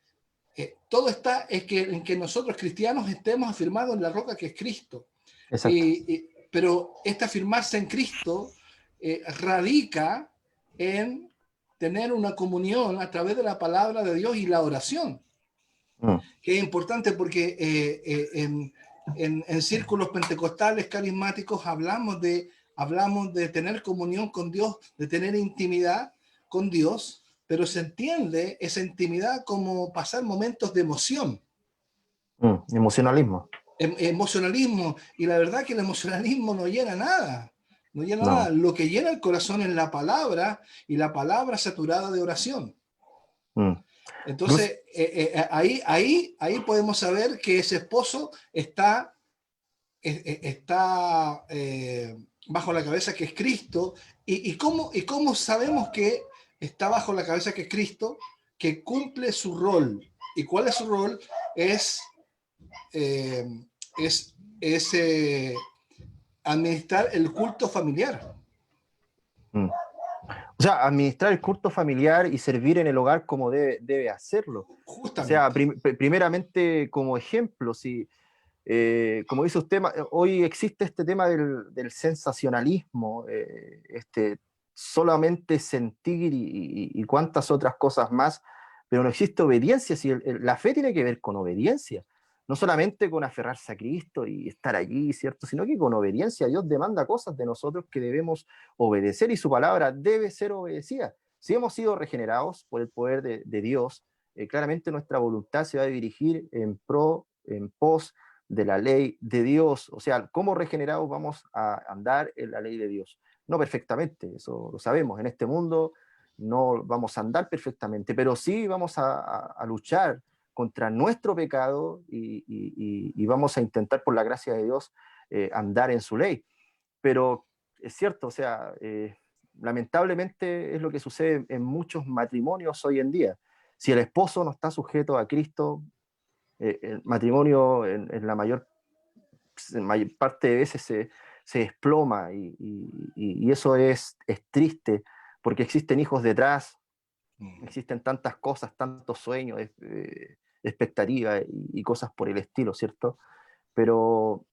todo está es que en que nosotros cristianos estemos afirmados en la roca que es Cristo. Exacto. Pero este afirmarse en Cristo radica en tener una comunión a través de la palabra de Dios y la oración, Mm. que es importante porque en círculos pentecostales carismáticos hablamos de tener comunión con Dios, de tener intimidad con Dios, pero se entiende esa intimidad como pasar momentos de emoción. Emocionalismo. Emocionalismo, y la verdad que el emocionalismo no llena nada, no llena nada. No. Lo que llena el corazón es la palabra, y la palabra saturada de oración. Mm. Entonces, ahí podemos saber que ese esposo está bajo la cabeza que es Cristo. ¿Y cómo sabemos que está bajo la cabeza que es Cristo? Que cumple su rol. ¿Y cuál es su rol? Es, eh, es administrar el culto familiar. Mm. O sea, administrar el culto familiar y servir en el hogar como debe hacerlo. O sea, Justamente. primeramente como ejemplo, si, como dice usted, hoy existe este tema del sensacionalismo, solamente sentir y cuantas otras cosas más, pero no existe obediencia. Si la fe tiene que ver con obediencia, no solamente con aferrarse a Cristo y estar allí, ¿cierto? Sino que con obediencia. Dios demanda cosas de nosotros que debemos obedecer y su palabra debe ser obedecida. Si hemos sido regenerados por el poder de Dios, claramente nuestra voluntad se va a dirigir en pos de la ley de Dios. O sea, como regenerados vamos a andar en la ley de Dios. No perfectamente, eso lo sabemos. En este mundo no vamos a andar perfectamente, pero sí vamos a luchar contra nuestro pecado y vamos a intentar, por la gracia de Dios, andar en su ley. Pero es cierto, o sea, lamentablemente es lo que sucede en muchos matrimonios hoy en día. Si el esposo no está sujeto a Cristo, el matrimonio en la mayor parte de veces se desploma y eso es triste porque existen hijos detrás, existen tantas cosas, tantos sueños, expectativas y cosas por el estilo, ¿cierto? Pero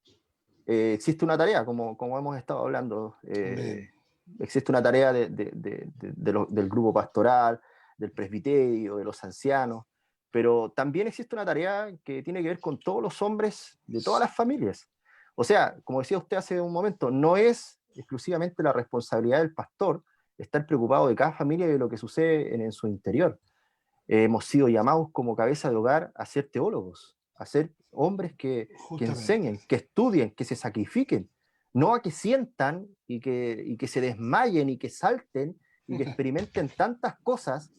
existe una tarea, como hemos estado hablando, Amén. existe una tarea del grupo pastoral, del presbiterio, de los ancianos, pero también existe una tarea que tiene que ver con todos los hombres de todas las familias. O sea, como decía usted hace un momento, no es exclusivamente la responsabilidad del pastor estar preocupado de cada familia y de lo que sucede en su interior. Hemos sido llamados como cabeza de hogar a ser teólogos, a ser hombres que Justamente. enseñen, que estudien, que se sacrifiquen, no a que sientan y que se desmayen y que salten y que experimenten tantas cosas,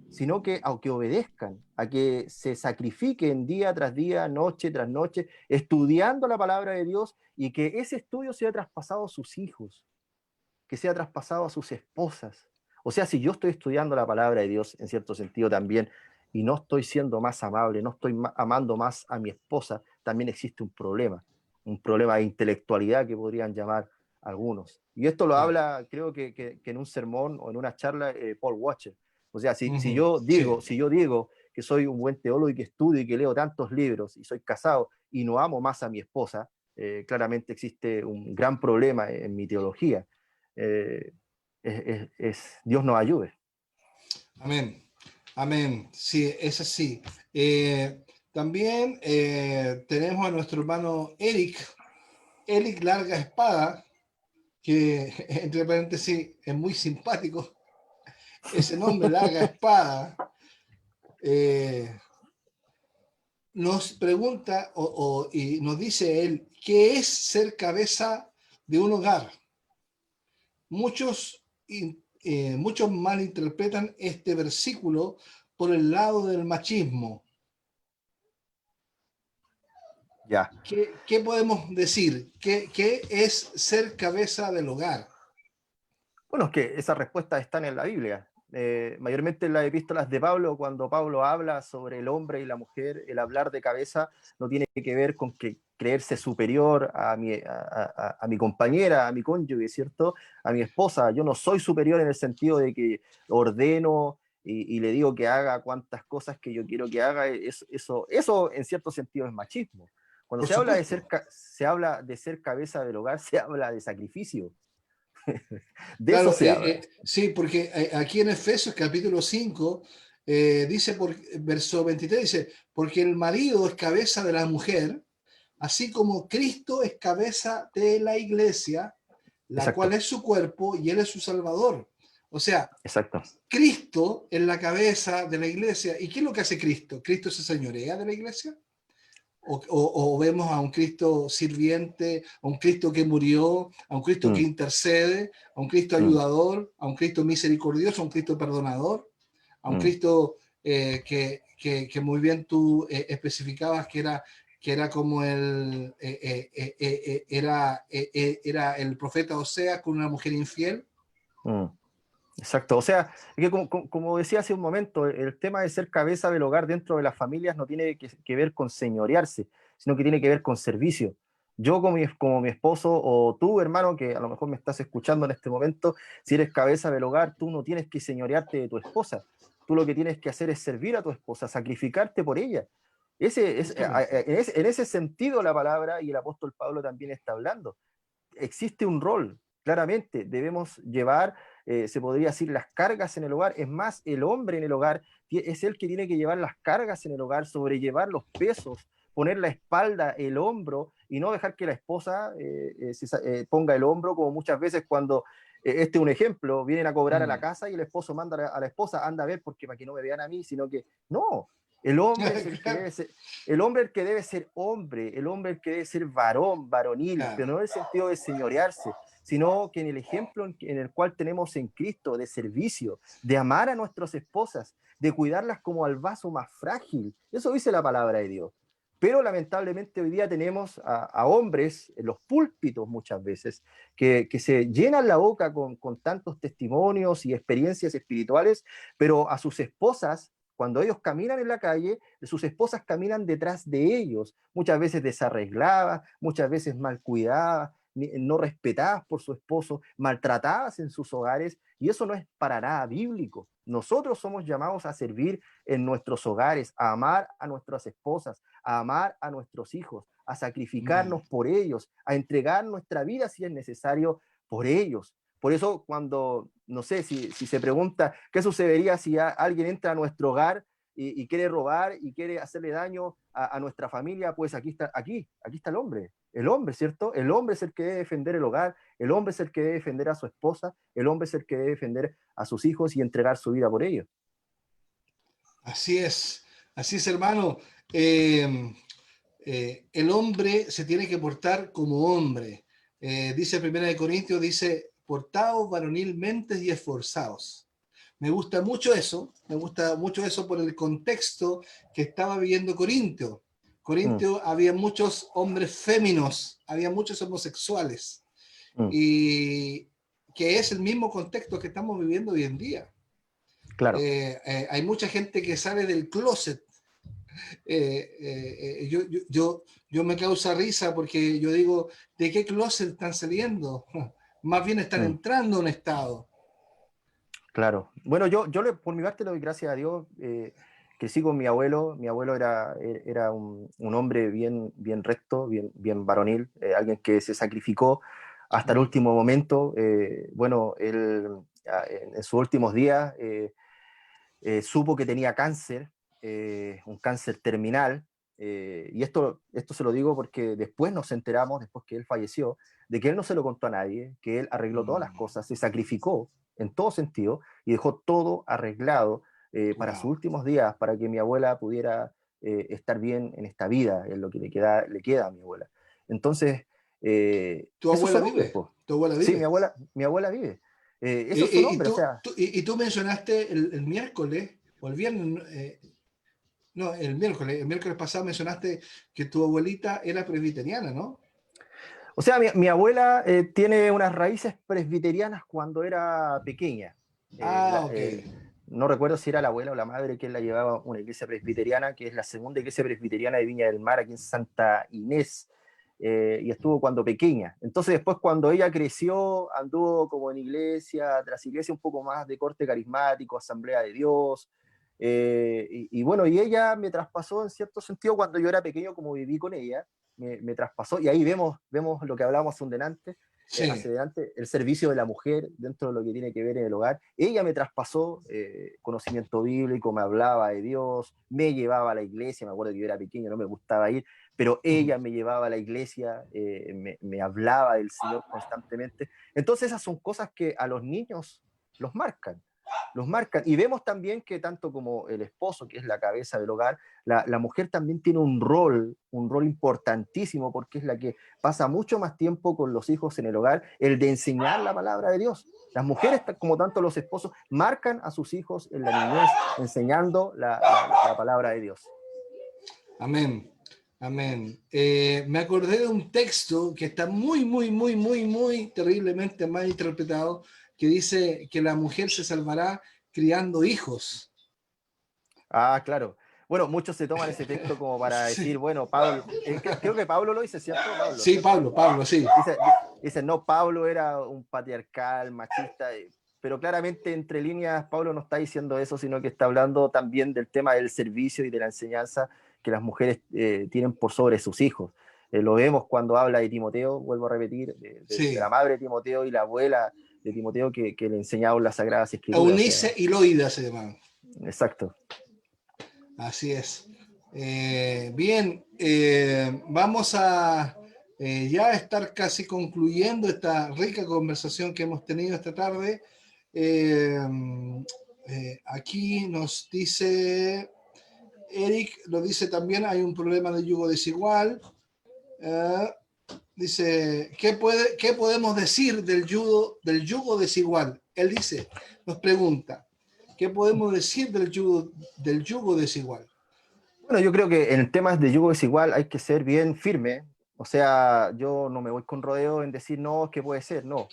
sino que a que obedezcan, a que se sacrifiquen día tras día, noche tras noche, estudiando la palabra de Dios y que ese estudio sea traspasado a sus hijos, que sea traspasado a sus esposas. O sea, si yo estoy estudiando la palabra de Dios en cierto sentido también y no estoy siendo más amable, no estoy amando más a mi esposa, también existe un problema de intelectualidad que podrían llamar algunos. Y esto lo Claro. habla, creo que en un sermón o en una charla, Paul Washer. O sea, si Sí. yo digo que soy un buen teólogo y que estudio y que leo tantos libros y soy casado y no amo más a mi esposa, claramente existe un gran problema en mi teología. Eh, Dios nos ayude. Amén. Amén. Sí, es así. También tenemos a nuestro hermano Eric Larga Espada, que entre paréntesis es muy simpático. Ese nombre, Larga Espada, eh, nos pregunta y nos dice él, ¿qué es ser cabeza de un hogar? Muchos, muchos malinterpretan este versículo por el lado del machismo. Ya. ¿Qué podemos decir? ¿Qué es ser cabeza del hogar? Bueno, es que esas respuestas están en la Biblia. Mayormente en las epístolas de Pablo, cuando Pablo habla sobre el hombre y la mujer, el hablar de cabeza no tiene que ver con que creerse superior a mi compañera, a mi cónyuge, ¿cierto? A mi esposa. Yo no soy superior en el sentido de que ordeno y le digo que haga cuantas cosas que yo quiero que haga. Eso en cierto sentido es machismo. Cuando Por se habla supuesto. se habla de ser cabeza del hogar, se habla de sacrificio. De eso Claro, se habla. sí, porque aquí en Efesios capítulo 5 dice, verso 23, dice, porque el marido es cabeza de la mujer, así como Cristo es cabeza de la iglesia, la cual Exacto. es su cuerpo y él es su salvador. O sea, Exacto. Cristo es la cabeza de la iglesia. ¿Y qué es lo que hace Cristo? ¿Cristo se señorea de la iglesia? O vemos a un Cristo sirviente, a un Cristo que murió, a un Cristo que intercede, a un Cristo ayudador, a un Cristo misericordioso, a un Cristo perdonador, a un Cristo que muy bien tú especificabas que era como era el profeta Oseas con una mujer infiel. Exacto, o sea, es que como decía hace un momento, el tema de ser cabeza del hogar dentro de las familias no tiene que ver con señorearse, sino que tiene que ver con servicio. Yo como mi esposo o tú, hermano, que a lo mejor me estás escuchando en este momento, si eres cabeza del hogar, tú no tienes que señorearte de tu esposa. Tú lo que tienes que hacer es servir a tu esposa, sacrificarte por ella. En ese sentido la palabra, y el apóstol Pablo también está hablando. Existe un rol, claramente, debemos llevar, se podría decir, las cargas en el hogar. Es más, el hombre en el hogar es el que tiene que llevar las cargas en el hogar, sobrellevar los pesos, poner la espalda, el hombro, y no dejar que la esposa ponga el hombro, como muchas veces cuando, este es un ejemplo, vienen a cobrar a la casa y el esposo manda a la esposa, anda a ver porque para que no me vean a mí, sino que no, el hombre es el que debe ser, el hombre el que debe ser hombre, el hombre el que debe ser varón, varonil, pero no en el sentido de señorearse, sino que en el ejemplo en el cual tenemos en Cristo de servicio, de amar a nuestras esposas, de cuidarlas como al vaso más frágil. Eso dice la palabra de Dios. Pero lamentablemente hoy día tenemos a hombres en los púlpitos muchas veces que se llenan la boca con tantos testimonios y experiencias espirituales, pero a sus esposas, cuando ellos caminan en la calle, sus esposas caminan detrás de ellos, muchas veces desarregladas, muchas veces mal cuidadas, no respetadas por su esposo, maltratadas en sus hogares, y eso no es para nada bíblico. Nosotros somos llamados a servir en nuestros hogares, a amar a nuestras esposas, a amar a nuestros hijos, a sacrificarnos por ellos, a entregar nuestra vida si es necesario por ellos. Por eso cuando, no sé, si se pregunta qué sucedería si alguien entra a nuestro hogar y quiere robar y quiere hacerle daño a nuestra familia, pues aquí está el hombre, ¿cierto? El hombre es el que debe defender el hogar, el hombre es el que debe defender a su esposa, el hombre es el que debe defender a sus hijos y entregar su vida por ellos. Así es, hermano. El hombre se tiene que portar como hombre. Dice 1 Corintios, dice, portaos varonilmente y esforzados. Me gusta mucho eso, por el contexto que estaba viviendo Corintio. Corintio había muchos hombres féminos, había muchos homosexuales, y que es el mismo contexto que estamos viviendo hoy en día. Claro. Hay mucha gente que sale del closet. Yo me causa risa porque yo digo, ¿de qué closet están saliendo? Más bien están entrando a un estado. Claro. Bueno, yo por mi parte le doy gracias a Dios. Crecí con mi abuelo. Mi abuelo era un hombre bien recto, bien varonil, alguien que se sacrificó hasta el último momento. Bueno, él en sus últimos días supo que tenía cáncer, un cáncer terminal. Y esto se lo digo porque después nos enteramos, después que él falleció, de que él no se lo contó a nadie, que él arregló todas las cosas, se sacrificó en todo sentido y dejó todo arreglado para sus últimos días, para que mi abuela pudiera estar bien en esta vida, en lo que le queda a mi abuela. Entonces, ¿Tu esos abuela son hombres, vive? pues. ¿Tu abuela Sí, vive? mi abuela vive. Esos son hombres, o sea. Tú mencionaste el miércoles, o el viernes, no, el miércoles pasado mencionaste que tu abuelita era presbiteriana, ¿no? O sea, mi abuela tiene unas raíces presbiterianas cuando era pequeña. Ok. No recuerdo si era la abuela o la madre quien la llevaba a una iglesia presbiteriana, que es la segunda iglesia presbiteriana de Viña del Mar, aquí en Santa Inés, y estuvo cuando pequeña. Entonces después cuando ella creció, anduvo como en iglesia, tras iglesia un poco más de corte carismático, Asamblea de Dios, y bueno, y ella me traspasó en cierto sentido cuando yo era pequeño, como viví con ella, me traspasó, y ahí vemos lo que hablábamos hacia Sí. adelante, el servicio de la mujer dentro de lo que tiene que ver en el hogar. Ella me traspasó conocimiento bíblico, me hablaba de Dios, me llevaba a la iglesia, me acuerdo que yo era pequeño, no me gustaba ir, pero ella me llevaba a la iglesia, me hablaba del Señor constantemente. Entonces esas son cosas que a los niños los marcan. Los marcan. Y vemos también que tanto como el esposo, que es la cabeza del hogar, la mujer también tiene un rol importantísimo, porque es la que pasa mucho más tiempo con los hijos en el hogar, el de enseñar la palabra de Dios. Las mujeres, como tanto los esposos, marcan a sus hijos en la niñez, enseñando la palabra de Dios. Amén. Amén. Me acordé de un texto que está muy terriblemente mal interpretado, que dice que la mujer se salvará criando hijos. Ah, claro. Bueno, muchos se toman ese texto como para Sí. decir, bueno, Pablo, creo que Pablo lo dice, ¿cierto? Pablo, Sí, ¿cierto? Pablo, sí. Dice, no, Pablo era un patriarcal, machista, pero claramente entre líneas Pablo no está diciendo eso, sino que está hablando también del tema del servicio y de la enseñanza que las mujeres tienen por sobre sus hijos. Lo vemos cuando habla de Timoteo, vuelvo a repetir, de la madre de Timoteo y la abuela de Timoteo que le enseñaban las Sagradas Escrituras. Eunice y Loida se llaman. Exacto. Así es. Bien, vamos a ya estar casi concluyendo esta rica conversación que hemos tenido esta tarde. Aquí nos dice, Eric lo dice también, hay un problema de yugo desigual. Dice, ¿qué podemos decir del yugo desigual? Él dice, nos pregunta, ¿qué podemos decir del yugo desigual? Bueno, yo creo que en temas de yugo desigual hay que ser bien firme. O sea, yo no me voy con rodeo en decir no, que puede ser, no.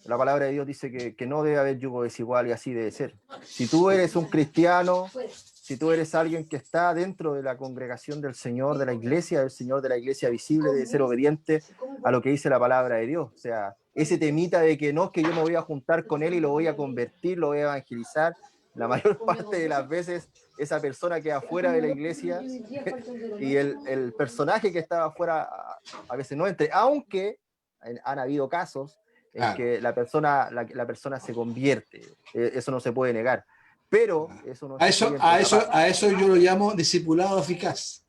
La palabra de Dios dice que no debe haber yugo desigual y así debe ser. Si tú eres un cristiano, si tú eres alguien que está dentro de la congregación del Señor, de la iglesia, del Señor de la iglesia visible, debe ser obediente a lo que dice la palabra de Dios. O sea, ese temita de que no, que yo me voy a juntar con él y lo voy a convertir, lo voy a evangelizar, la mayor parte de las veces esa persona que afuera de la iglesia y el personaje que estaba afuera a veces no entre, aunque han habido casos en que la persona se convierte, eso no se puede negar, pero eso no excluye a eso yo lo llamo discipulado eficaz.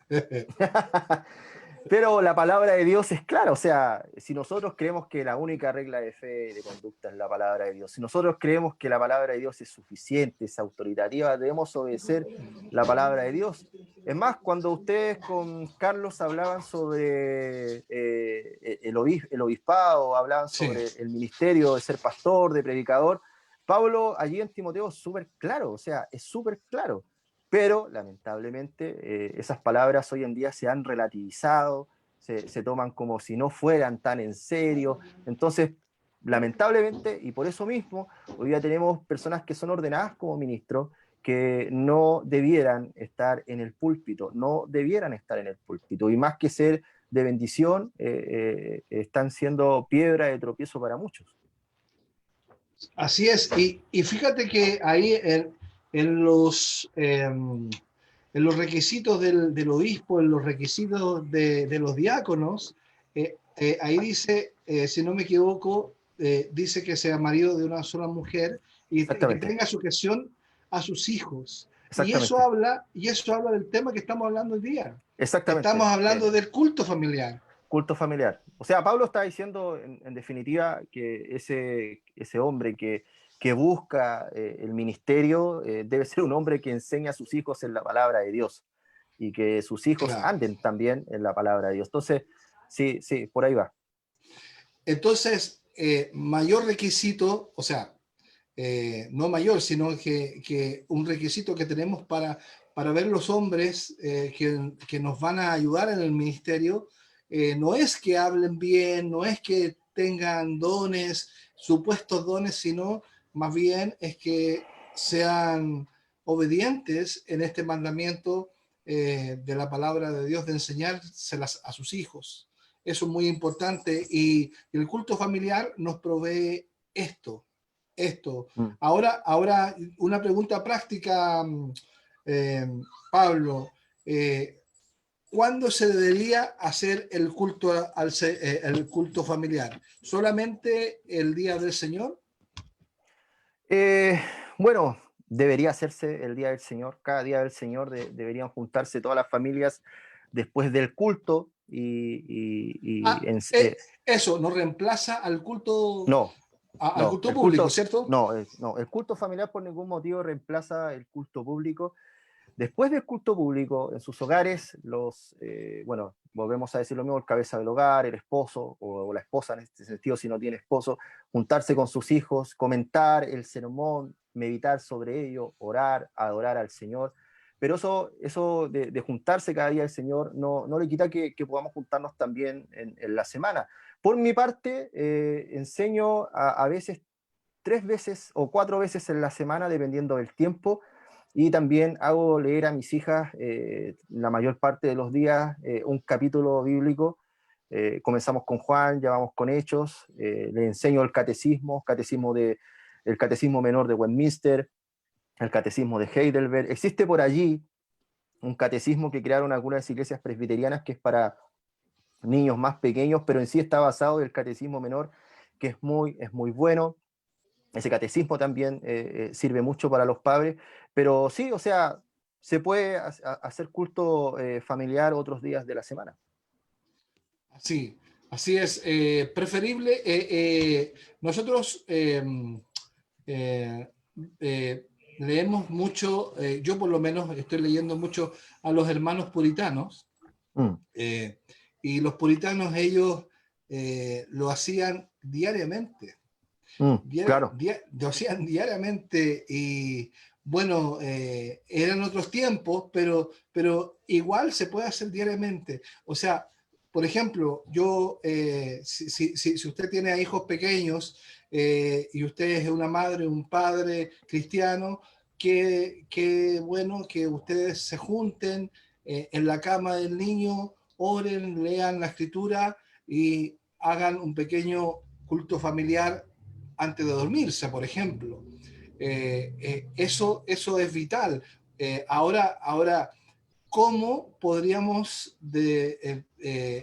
Pero la palabra de Dios es clara, o sea, si nosotros creemos que la única regla de fe y de conducta es la palabra de Dios, si nosotros creemos que la palabra de Dios es suficiente, es autoritativa, debemos obedecer la palabra de Dios. Es más, cuando ustedes con Carlos hablaban sobre el obispado, hablaban sobre el ministerio de ser pastor, de predicador, Pablo allí en Timoteo es súper claro, o sea, es súper claro. Pero lamentablemente esas palabras hoy en día se han relativizado, se toman como si no fueran tan en serio. Entonces, lamentablemente, y por eso mismo, hoy día tenemos personas que son ordenadas como ministros que no debieran estar en el púlpito, y más que ser de bendición, están siendo piedra de tropiezo para muchos. Así es, y fíjate que ahí en los requisitos del obispo, en los requisitos de los diáconos, ahí dice, si no me equivoco, dice que sea marido de una sola mujer y que tenga sujeción a sus hijos. Y eso habla del tema que estamos hablando hoy día. Exactamente. Estamos hablando del culto familiar. Culto familiar. O sea, Pablo está diciendo en definitiva que ese hombre que busca el ministerio debe ser un hombre que enseña a sus hijos en la palabra de Dios y que sus hijos anden también en la palabra de Dios. Entonces, sí, por ahí va. Entonces, mayor requisito, o sea, no mayor, sino que un requisito que tenemos para ver los hombres que nos van a ayudar en el ministerio, no es que hablen bien, no es que tengan dones, supuestos dones, sino más bien es que sean obedientes en este mandamiento de la palabra de Dios, de enseñárselas a sus hijos. Eso es muy importante y el culto familiar nos provee esto. Ahora una pregunta práctica, Pablo. ¿Cuándo se debería hacer el culto familiar? ¿Solamente el día del Señor? Bueno, debería hacerse el día del Señor. Cada día del Señor deberían juntarse todas las familias después del culto Eso, ¿no reemplaza al culto? No, al No, culto público, ¿cierto? no, el culto familiar por ningún motivo reemplaza el culto público. Después del culto público, en sus hogares, bueno, volvemos a decir lo mismo, el cabeza del hogar, el esposo o la esposa en este sentido, si no tiene esposo, juntarse con sus hijos, comentar el sermón, meditar sobre ello, orar, adorar al Señor. Pero eso de juntarse cada día al Señor no le quita que podamos juntarnos también en la semana. Por mi parte, enseño a veces 3 veces o 4 veces en la semana, dependiendo del tiempo, y también hago leer a mis hijas la mayor parte de los días un capítulo bíblico. Comenzamos con Juan, ya vamos con Hechos, le enseño el catecismo menor de Westminster, el catecismo de Heidelberg. Existe por allí un catecismo que crearon algunas iglesias presbiterianas que es para niños más pequeños, pero en sí está basado en el catecismo menor, que es muy bueno. Ese catecismo también sirve mucho para los padres, pero sí, o sea, se puede hacer culto familiar otros días de la semana. Sí, así es. Preferible, nosotros eh, leemos mucho, yo por lo menos estoy leyendo mucho a los hermanos puritanos, Mm, eh, y los puritanos ellos lo hacían diariamente. claro. Lo hacían diariamente y bueno, eran otros tiempos, pero igual se puede hacer diariamente. O sea, por ejemplo, yo, si usted tiene hijos pequeños y usted es una madre, un padre cristiano, qué bueno que ustedes se junten en la cama del niño, oren, lean la escritura y hagan un pequeño culto familiar antes de dormirse, por ejemplo. Eso es vital. Ahora, ¿cómo podríamos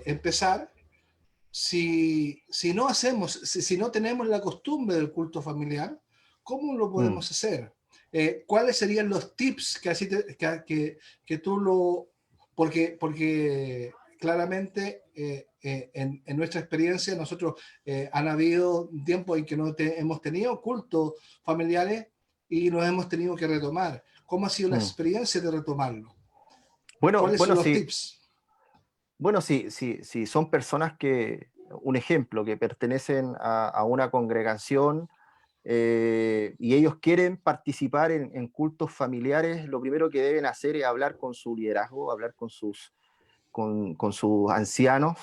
empezar si no hacemos, si no tenemos la costumbre del culto familiar? ¿Cómo lo Mm, podemos hacer? ¿Cuáles serían los tips que, así que tú lo... Porque claramente en nuestra experiencia nosotros han habido tiempos en que no hemos tenido cultos familiares y nos hemos tenido que retomar. ¿Cómo ha sido la mm. experiencia de retomarlo? Bueno, ¿Cuáles son bueno, los sí, tips? bueno, sí, son personas un ejemplo, que pertenecen a una congregación y ellos quieren participar en cultos familiares. Lo primero que deben hacer es hablar con su liderazgo, hablar con sus ancianos.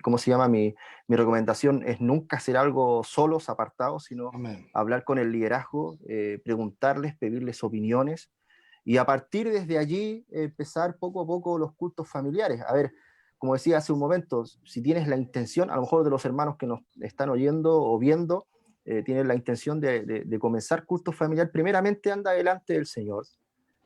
¿Cómo se llama? Mi recomendación es nunca hacer algo solos, apartados, sino Amén. hablar con el liderazgo, preguntarles, pedirles opiniones y a partir desde allí empezar poco a poco los cultos familiares. A ver, como decía hace un momento, si tienes la intención, a lo mejor de los hermanos que nos están oyendo o viendo, tienen la intención de comenzar culto familiar, primeramente anda delante del Señor,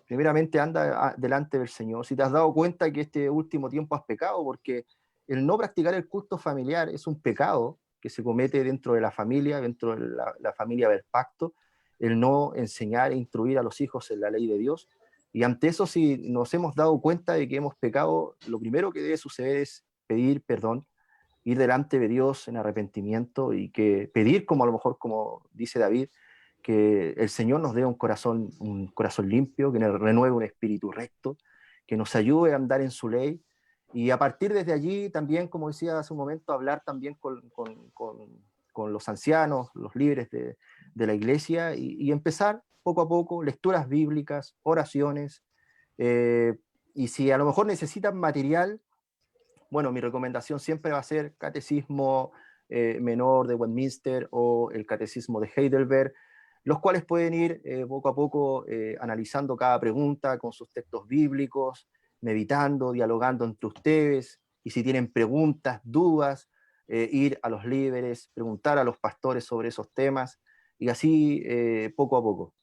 primeramente anda delante del Señor. Si te has dado cuenta que este último tiempo has pecado, porque el no practicar el culto familiar es un pecado que se comete dentro de la familia, dentro de la familia del pacto, el no enseñar e instruir a los hijos en la ley de Dios. Y ante eso, si nos hemos dado cuenta de que hemos pecado, lo primero que debe suceder es pedir perdón, ir delante de Dios en arrepentimiento y que pedir, como a lo mejor, como dice David, que el Señor nos dé un corazón limpio, que nos renueve un espíritu recto, que nos ayude a andar en su ley. Y a partir desde allí también, como decía hace un momento, hablar también con los ancianos, los líderes de la iglesia y empezar poco a poco, lecturas bíblicas, oraciones, y si a lo mejor necesitan material, bueno, mi recomendación siempre va a ser catecismo menor de Westminster o el catecismo de Heidelberg, los cuales pueden ir poco a poco analizando cada pregunta con sus textos bíblicos, meditando, dialogando entre ustedes, y si tienen preguntas, dudas, ir a los líderes, preguntar a los pastores sobre esos temas, y así poco a poco.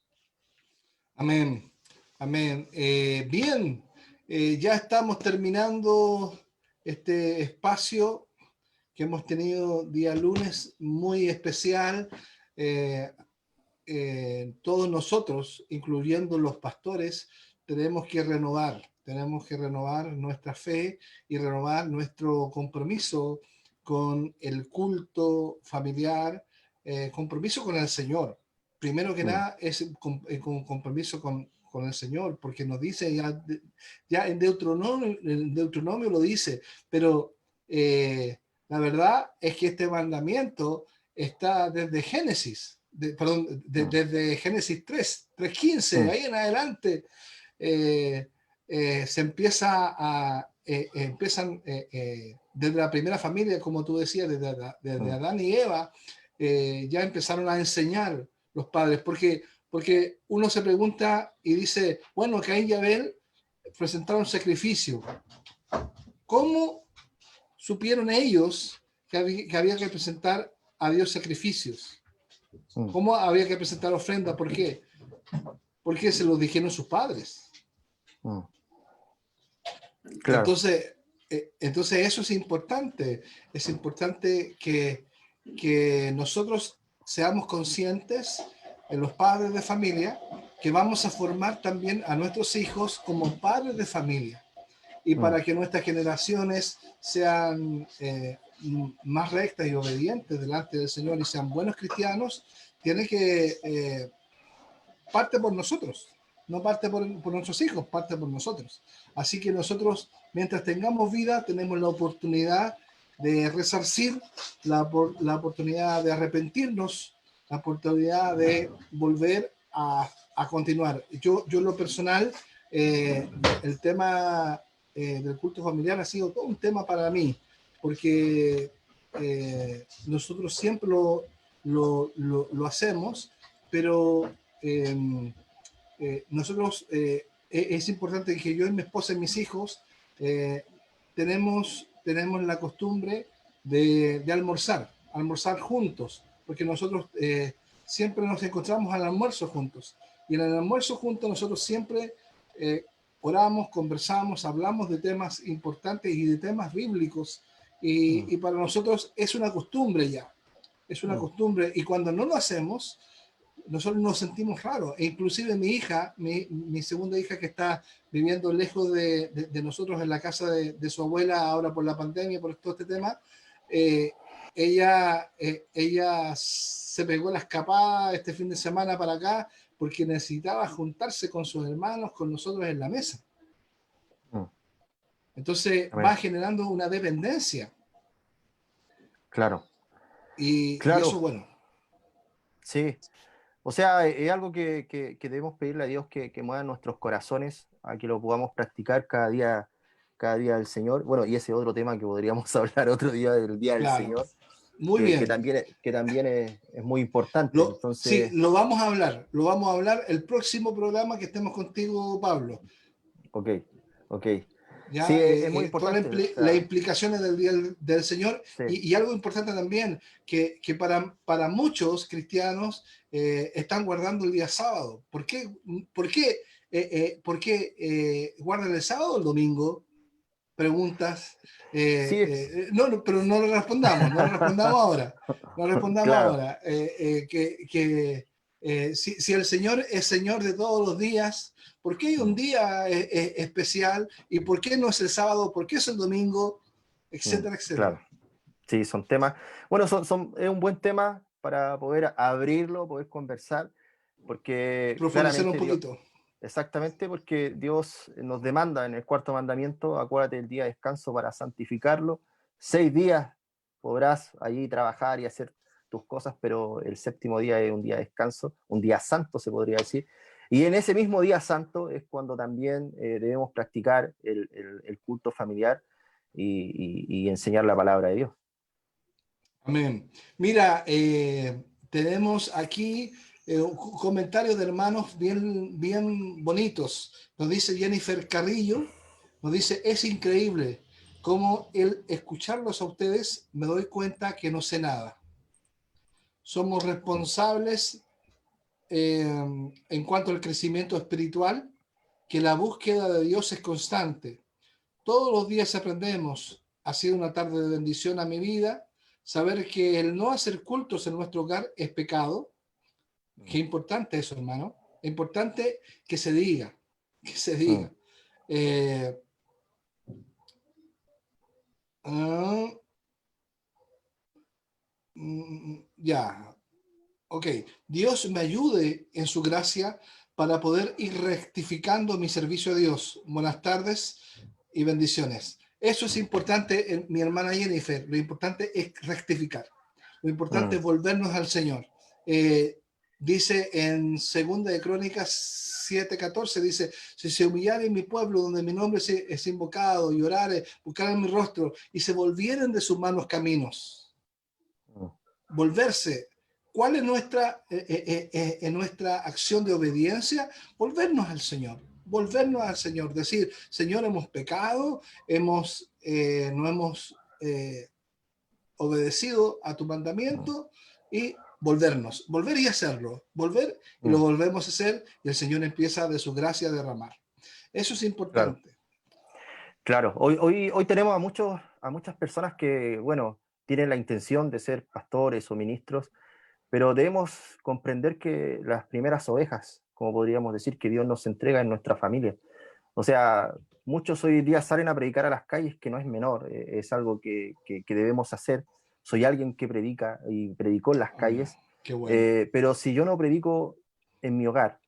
Amén. Amén. Bien, ya estamos terminando este espacio que hemos tenido día lunes muy especial. Eh, Todos nosotros, incluyendo los pastores, tenemos que renovar nuestra fe y renovar nuestro compromiso con el culto familiar, compromiso con el Señor. Primero que nada es con compromiso con el Señor, porque nos dice ya en Deuteronomio lo dice, pero la verdad es que este mandamiento está desde Génesis, desde Génesis 3:15, ahí en adelante se empiezan desde la primera familia, como tú decías, desde Adán y Eva, ya empezaron a enseñar los padres, porque uno se pregunta y dice, bueno, Caín y Abel presentaron sacrificio. ¿Cómo supieron ellos que había que presentar a Dios sacrificios? ¿Cómo había que presentar ofrenda? ¿Por qué? Porque se los dijeron sus padres. Claro. Entonces eso es importante. Es importante que nosotros seamos conscientes, los padres de familia, que vamos a formar también a nuestros hijos como padres de familia. Y para que nuestras generaciones sean más rectas y obedientes delante del Señor y sean buenos cristianos, tiene que parte por nosotros. No parte por nuestros hijos, parte por nosotros. Así que nosotros, mientras tengamos vida, tenemos la oportunidad de resarcir, la oportunidad de arrepentirnos, la oportunidad de volver a continuar. Yo en lo personal, el tema del culto familiar ha sido todo un tema para mí, porque nosotros siempre lo hacemos, pero nosotros es importante que yo y mi esposa y mis hijos tenemos la costumbre de almorzar juntos, porque nosotros siempre nos encontramos al almuerzo juntos. Y en el almuerzo juntos nosotros siempre oramos, conversamos, hablamos de temas importantes y de temas bíblicos. Y para nosotros es una costumbre ya. Es una costumbre. Y cuando no lo hacemos, nosotros nos sentimos raros. E inclusive mi hija, mi segunda hija que está viviendo lejos de nosotros en la casa de su abuela ahora por la pandemia, por todo este tema, ella se pegó la escapada este fin de semana para acá porque necesitaba juntarse con sus hermanos, con nosotros en la mesa. Entonces va generando una dependencia. Claro. Y eso, bueno. Sí. O sea, es algo que debemos pedirle a Dios que mueva nuestros corazones, a que lo podamos practicar cada día del Señor. Bueno, y ese otro tema que podríamos hablar otro día del Día del Señor. Muy bien. Que también es muy importante. Sí, lo vamos a hablar el próximo programa que estemos contigo, Pablo. Ok. ¿Ya? Sí, es muy importante. Todas las implicaciones del Día del Señor. Sí. Y algo importante también, que para muchos cristianos están guardando el día sábado. ¿Por qué guardan el sábado o el domingo? Preguntas. No, pero no lo respondamos ahora. Ahora. Si el Señor es Señor de todos los días, ¿por qué hay un día especial? ¿Y por qué no es el sábado? ¿Por qué es el domingo? Etcétera, etcétera. Claro. Sí, son temas. Bueno, es un buen tema para poder abrirlo, poder conversar, porque profundizar un poquito. Exactamente, porque Dios nos demanda en el cuarto mandamiento, acuérdate del día de descanso para santificarlo. 6 días podrás allí trabajar y hacer tus cosas, pero el séptimo día es un día de descanso, un día santo se podría decir. Y en ese mismo día santo es cuando también debemos practicar el culto familiar y enseñar la palabra de Dios. Amén. Mira, tenemos aquí comentarios de hermanos bien bonitos. Nos dice Jennifer Carrillo, nos dice, es increíble cómo el escucharlos a ustedes me doy cuenta que no sé nada. Somos responsables en cuanto al crecimiento espiritual, que la búsqueda de Dios es constante. Todos los días aprendemos. Ha sido una tarde de bendición a mi vida. Saber que el no hacer cultos en nuestro hogar es pecado. Qué importante eso, hermano. Es importante que se diga. Ya, ok. Dios me ayude en su gracia para poder ir rectificando mi servicio a Dios. Buenas tardes y bendiciones. Eso es importante, mi hermana Jennifer. Lo importante es rectificar. Lo importante es volvernos al Señor. Dice en Segunda de Crónicas 7:14, dice, si se humillare en mi pueblo donde mi nombre es invocado, y orare, buscaren mi rostro y se volvieren de sus malos caminos. Volverse. ¿Cuál es nuestra acción de obediencia? Volvernos al Señor. Volvernos al Señor. Decir, Señor, hemos pecado, no hemos obedecido a tu mandamiento, y volver y hacerlo, volver y lo volvemos a hacer, y el Señor empieza de su gracia a derramar. Eso es Claro, importante. claro. Hoy tenemos a muchas personas que, bueno, tienen la intención de ser pastores o ministros, pero debemos comprender que las primeras ovejas, como podríamos decir, que Dios nos entrega en nuestra familia. O sea, muchos hoy día salen a predicar a las calles, que no es menor, es algo que debemos hacer. Soy alguien que predica y predicó en las calles, Qué bueno. pero si yo no predico en mi hogar,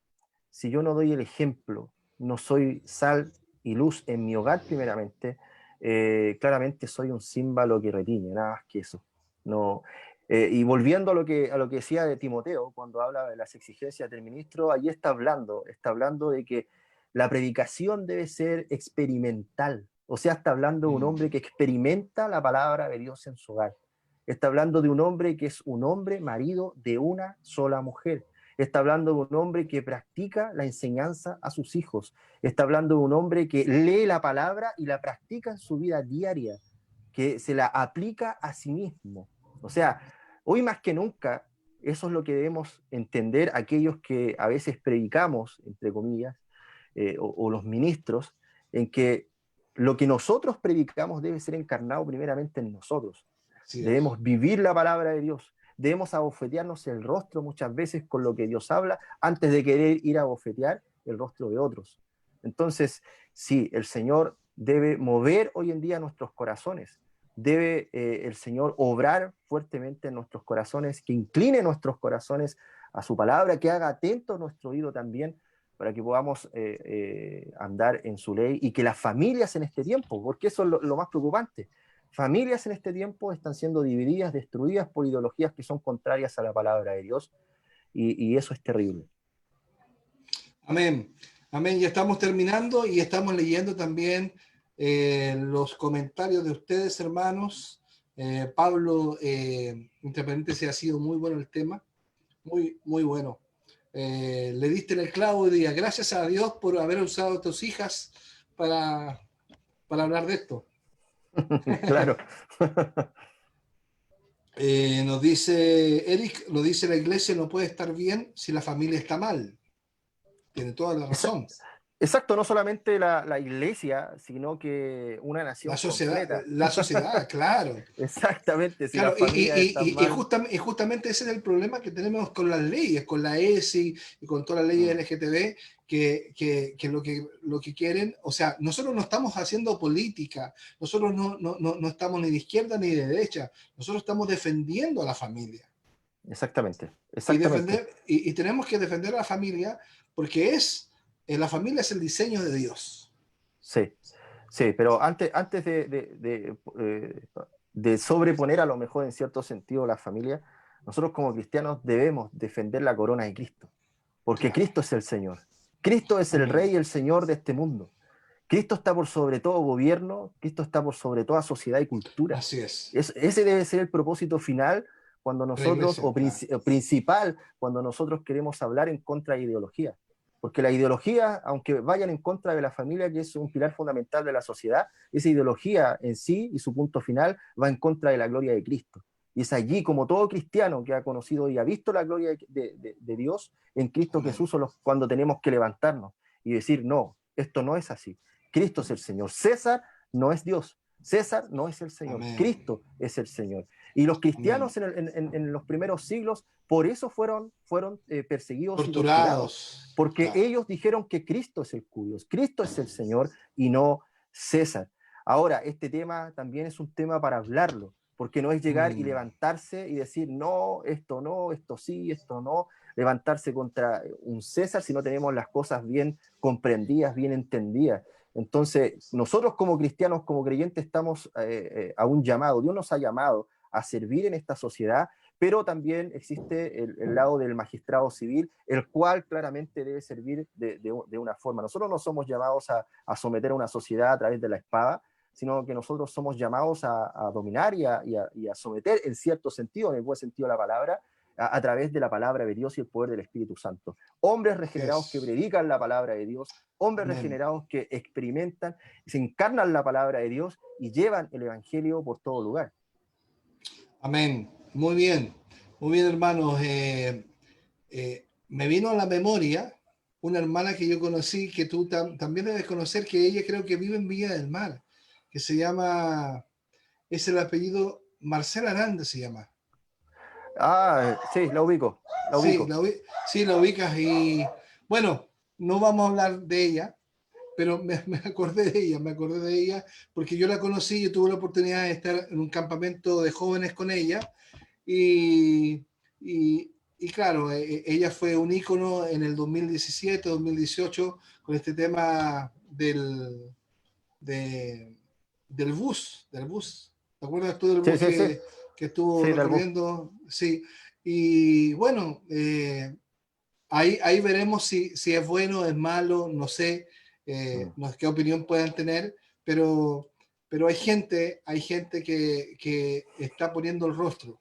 si yo no doy el ejemplo, no soy sal y luz en mi hogar primeramente, claramente soy un címbalo que retiñe, nada más que eso. No, y volviendo a lo que decía de Timoteo, cuando habla de las exigencias del ministro, allí está hablando de que la predicación debe ser experimental, o sea, está hablando de un hombre que experimenta la palabra de Dios en su hogar. Está hablando de un hombre que es un hombre marido de una sola mujer. Está hablando de un hombre que practica la enseñanza a sus hijos. Está hablando de un hombre que lee la palabra y la practica en su vida diaria, que se la aplica a sí mismo. O sea, hoy más que nunca, eso es lo que debemos entender aquellos que a veces predicamos, entre comillas, o los ministros, en que lo que nosotros predicamos debe ser encarnado primeramente en nosotros. Así es. Debemos vivir la palabra de Dios. Debemos abofetearnos el rostro muchas veces con lo que Dios habla antes de querer ir a abofetear el rostro de otros. Entonces, sí, el Señor debe mover hoy en día nuestros corazones. Debe el Señor obrar fuertemente en nuestros corazones, que incline nuestros corazones a su palabra, que haga atento nuestro oído también para que podamos andar en su ley, y que las familias en este tiempo, porque eso es lo más preocupante, familias en este tiempo están siendo divididas, destruidas por ideologías que son contrarias a la palabra de Dios, y eso es terrible. Amén. Amén. Ya estamos terminando y estamos leyendo también los comentarios de ustedes, hermanos. Pablo, entre paréntesis, ha sido muy bueno el tema. Muy, muy bueno. Le diste en el clavo hoy día. Gracias a Dios por haber usado a tus hijas para hablar de esto. Claro. Nos dice Eric, lo dice la iglesia, no puede estar bien si la familia está mal. Tiene toda la razón. Exacto, no solamente la iglesia, sino que una nación completa. La sociedad, claro. Exactamente, si Claro, las familias están mal. justamente ese es el problema que tenemos con las leyes, con la ESI y con todas las leyes LGTB, que lo que quieren, o sea, nosotros no estamos haciendo política, nosotros no estamos ni de izquierda ni de derecha, nosotros estamos defendiendo a la familia. Exactamente, Y, exactamente. tenemos que defender a la familia porque la familia es el diseño de Dios. Sí, sí, pero antes de sobreponer a lo mejor en cierto sentido la familia, nosotros como cristianos debemos defender la corona de Cristo, porque Claro. Cristo es el Señor. Cristo es el Amén. Rey y el Señor de este mundo. Cristo está por sobre todo gobierno, Cristo está por sobre toda sociedad y cultura. Así es. Ese debe ser el propósito final cuando De la nosotros, iglesia, claro. principal, cuando nosotros queremos hablar en contra de ideología. Porque la ideología, aunque vayan en contra de la familia, que es un pilar fundamental de la sociedad, esa ideología en sí y su punto final va en contra de la gloria de Cristo. Y es allí, como todo cristiano que ha conocido y ha visto la gloria de Dios en Cristo Amén. Jesús, cuando tenemos que levantarnos y decir, no, esto no es así. Cristo es el Señor. César no es Dios. César no es el Señor. Amén. Cristo es el Señor. Y los cristianos en los primeros siglos, por eso fueron perseguidos y torturados, Torturados. porque Claro. ellos dijeron que Cristo es el cuyo, Cristo es el Señor y no César. Ahora, este tema también es un tema para hablarlo, porque no es llegar y levantarse y decir, no, esto sí, esto no, levantarse contra un César si no tenemos las cosas bien comprendidas, bien entendidas. Entonces, nosotros como cristianos, como creyentes, estamos a un llamado. Dios nos ha llamado a servir en esta sociedad, pero también existe el lado del magistrado civil, el cual claramente debe servir de una forma. Nosotros no somos llamados a someter a una sociedad a través de la espada, sino que nosotros somos llamados a dominar y a someter en cierto sentido, en el buen sentido de la palabra, a través de la palabra de Dios y el poder del Espíritu Santo. Hombres regenerados que predican la palabra de Dios, hombres regenerados que experimentan, se encarnan la palabra de Dios y llevan el Evangelio por todo lugar. Amén. Muy bien, hermanos. Me vino a la memoria una hermana que yo conocí, que tú también debes conocer, que ella creo que vive en Villa del Mar, que se llama, es el apellido Marcela Aranda, se llama. Ah, sí, la ubico. Sí, sí, la ubicas y bueno, no vamos a hablar de ella, pero me acordé de ella porque yo la conocí, yo tuve la oportunidad de estar en un campamento de jóvenes con ella y, y claro, ella fue un ícono en el 2017, 2018 con este tema del bus, ¿Te acuerdas tú del Sí, bus sí, sí. que estuvo Sí, del bus. recorriendo? Sí. Y bueno, ahí veremos si es bueno, es malo, no sé, no sé qué opinión puedan tener, pero hay gente que está poniendo el rostro.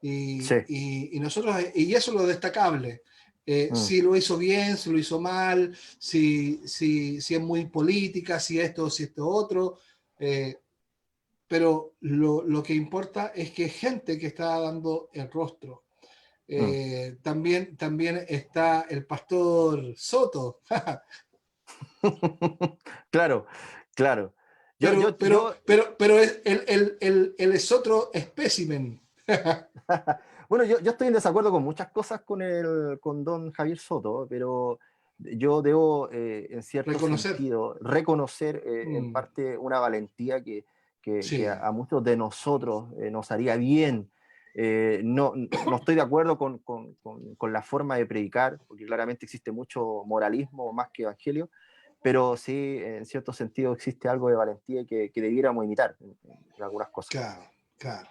Sí. Y nosotros, y eso es lo destacable. Si lo hizo bien, si lo hizo mal, si es muy política, si esto otro. Pero lo que importa es que gente que está dando el rostro. También está el pastor Soto. Claro, claro. Yo, pero, yo, pero, yo, pero, pero él es otro espécimen. bueno, yo estoy en desacuerdo con muchas cosas con don Javier Soto, pero yo debo, en cierto Reconocer. sentido, reconocer en Mm, parte una valentía que sí, a muchos de nosotros nos haría bien. No estoy de acuerdo con la forma de predicar, porque claramente existe mucho moralismo más que evangelio, pero sí, en cierto sentido, existe algo de valentía que debiéramos imitar en algunas cosas. claro, claro.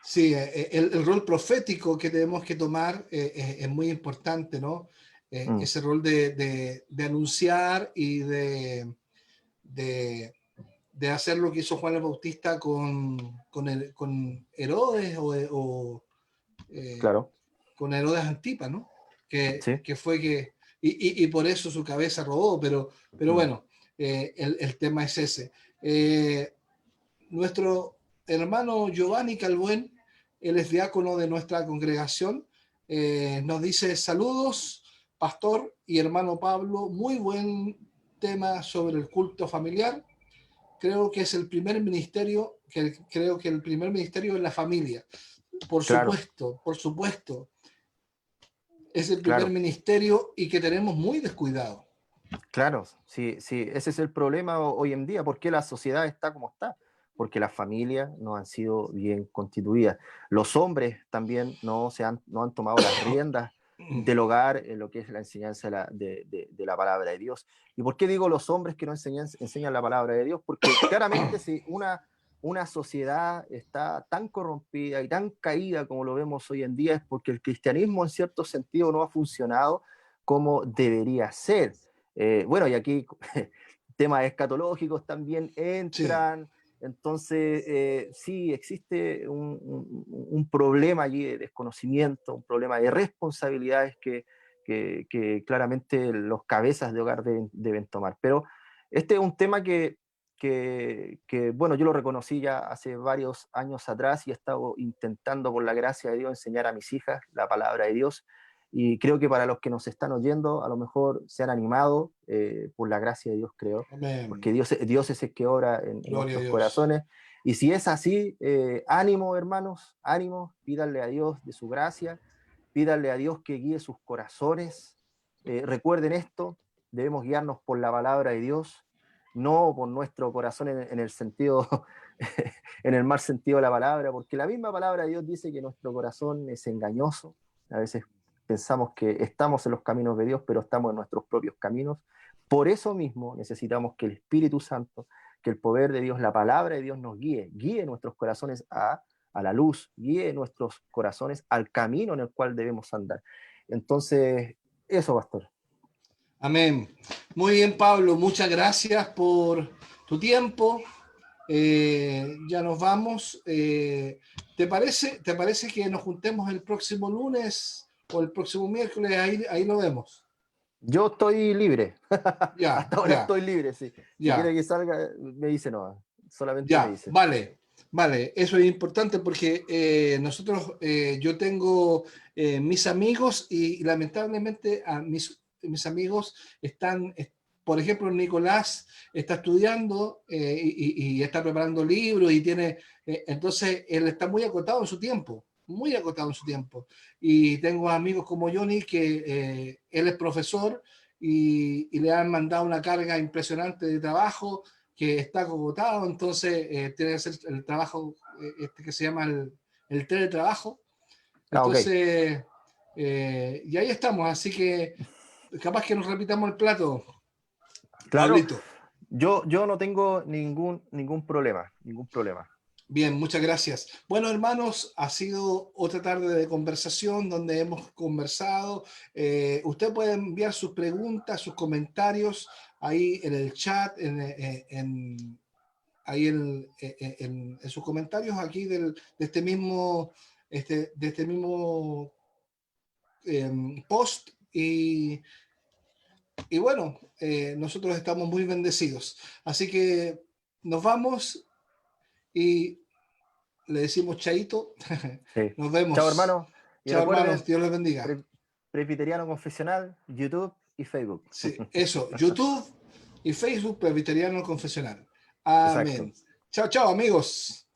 Sí, el rol profético que tenemos que tomar es muy importante, ¿no? Mm, Ese rol de anunciar y de, de hacer lo que hizo Juan el Bautista con Herodes o claro, con Herodes Antipas, ¿no? sí. Que fue que, y por eso su cabeza rodó, pero Mm. bueno, el tema es ese. Eh, Nuestro hermano Giovanni Calbuen, él es diácono de nuestra congregación, nos dice saludos, pastor y hermano Pablo, muy buen tema sobre el culto familiar. Creo que es el primer ministerio, creo que el primer ministerio es la familia. Claro, Por supuesto, es el primer claro, ministerio y que tenemos muy descuidado. claro, sí, sí, ese es el problema hoy en día. ¿Por qué la sociedad está como está? Porque las familias no han sido bien constituidas. Los hombres también no han tomado las riendas del hogar en lo que es la enseñanza de la palabra de Dios. ¿Y por qué digo los hombres que no enseñan la palabra de Dios? Porque claramente si una sociedad está tan corrompida y tan caída como lo vemos hoy en día es porque el cristianismo en cierto sentido no ha funcionado como debería ser. Bueno, y aquí temas escatológicos también Sí, entran, entonces sí existe un problema allí de desconocimiento, un problema de responsabilidades que claramente los cabezas de hogar deben tomar. Pero este es un tema bueno, yo lo reconocí ya hace varios años atrás y he estado intentando, por la gracia de Dios, enseñar a mis hijas la palabra de Dios. Y creo que para los que nos están oyendo, a lo mejor se han animado por la gracia de Dios, creo, porque amén. Dios es el que obra en Gloria a nuestros Dios. corazones. Y si es así, ánimo, hermanos, ánimo, pídanle a Dios de su gracia, pídanle a Dios que guíe sus corazones. Recuerden esto, debemos guiarnos por la palabra de Dios. no por nuestro corazón en el sentido, en el mal sentido de la palabra, porque la misma palabra de Dios dice que nuestro corazón es engañoso. A veces pensamos que estamos en los caminos de Dios, pero estamos en nuestros propios caminos. Por eso mismo necesitamos que el Espíritu Santo, que el poder de Dios, la palabra de Dios nos guíe nuestros corazones a la luz, guíe nuestros corazones al camino en el cual debemos andar. Entonces, eso, pastor. Amén. Muy bien, Pablo, muchas gracias por tu tiempo. Ya nos vamos. ¿Te parece que nos juntemos el próximo lunes o el próximo miércoles? Ahí lo vemos. Yo estoy libre. Ya, Hasta ahora ya, estoy libre, sí. Si quiere ya, que salga, me dice no. Solamente me ya. dice. Vale, vale. Eso es importante porque yo tengo mis amigos y lamentablemente mis amigos están, por ejemplo, Nicolás está estudiando y está preparando libros y tiene, entonces él está muy acotado en su tiempo, muy acotado en su tiempo. Y tengo amigos como Johnny que él es profesor y le han mandado una carga impresionante de trabajo que está agotado, entonces tiene que hacer el trabajo que se llama el teletrabajo. Ah, ok. Entonces, y ahí estamos, así que capaz que nos repitamos el plato, Claro, Pablito. yo no tengo ningún problema, ningún problema. Bien, muchas gracias. Bueno, hermanos, ha sido otra tarde de conversación donde hemos conversado. Usted puede enviar sus preguntas, sus comentarios ahí en el chat, ahí en sus comentarios aquí de este mismo post. Y bueno, nosotros estamos muy bendecidos. Así que nos vamos y le decimos chaito. Sí. Nos Chao, vemos. hermano. Y Chao, hermanos. recuerden, Dios les bendiga. Presbiteriano Confesional, YouTube y Facebook. Sí, eso, YouTube y Facebook Presbiteriano Confesional. Exacto. Amén. Chao, chao, amigos.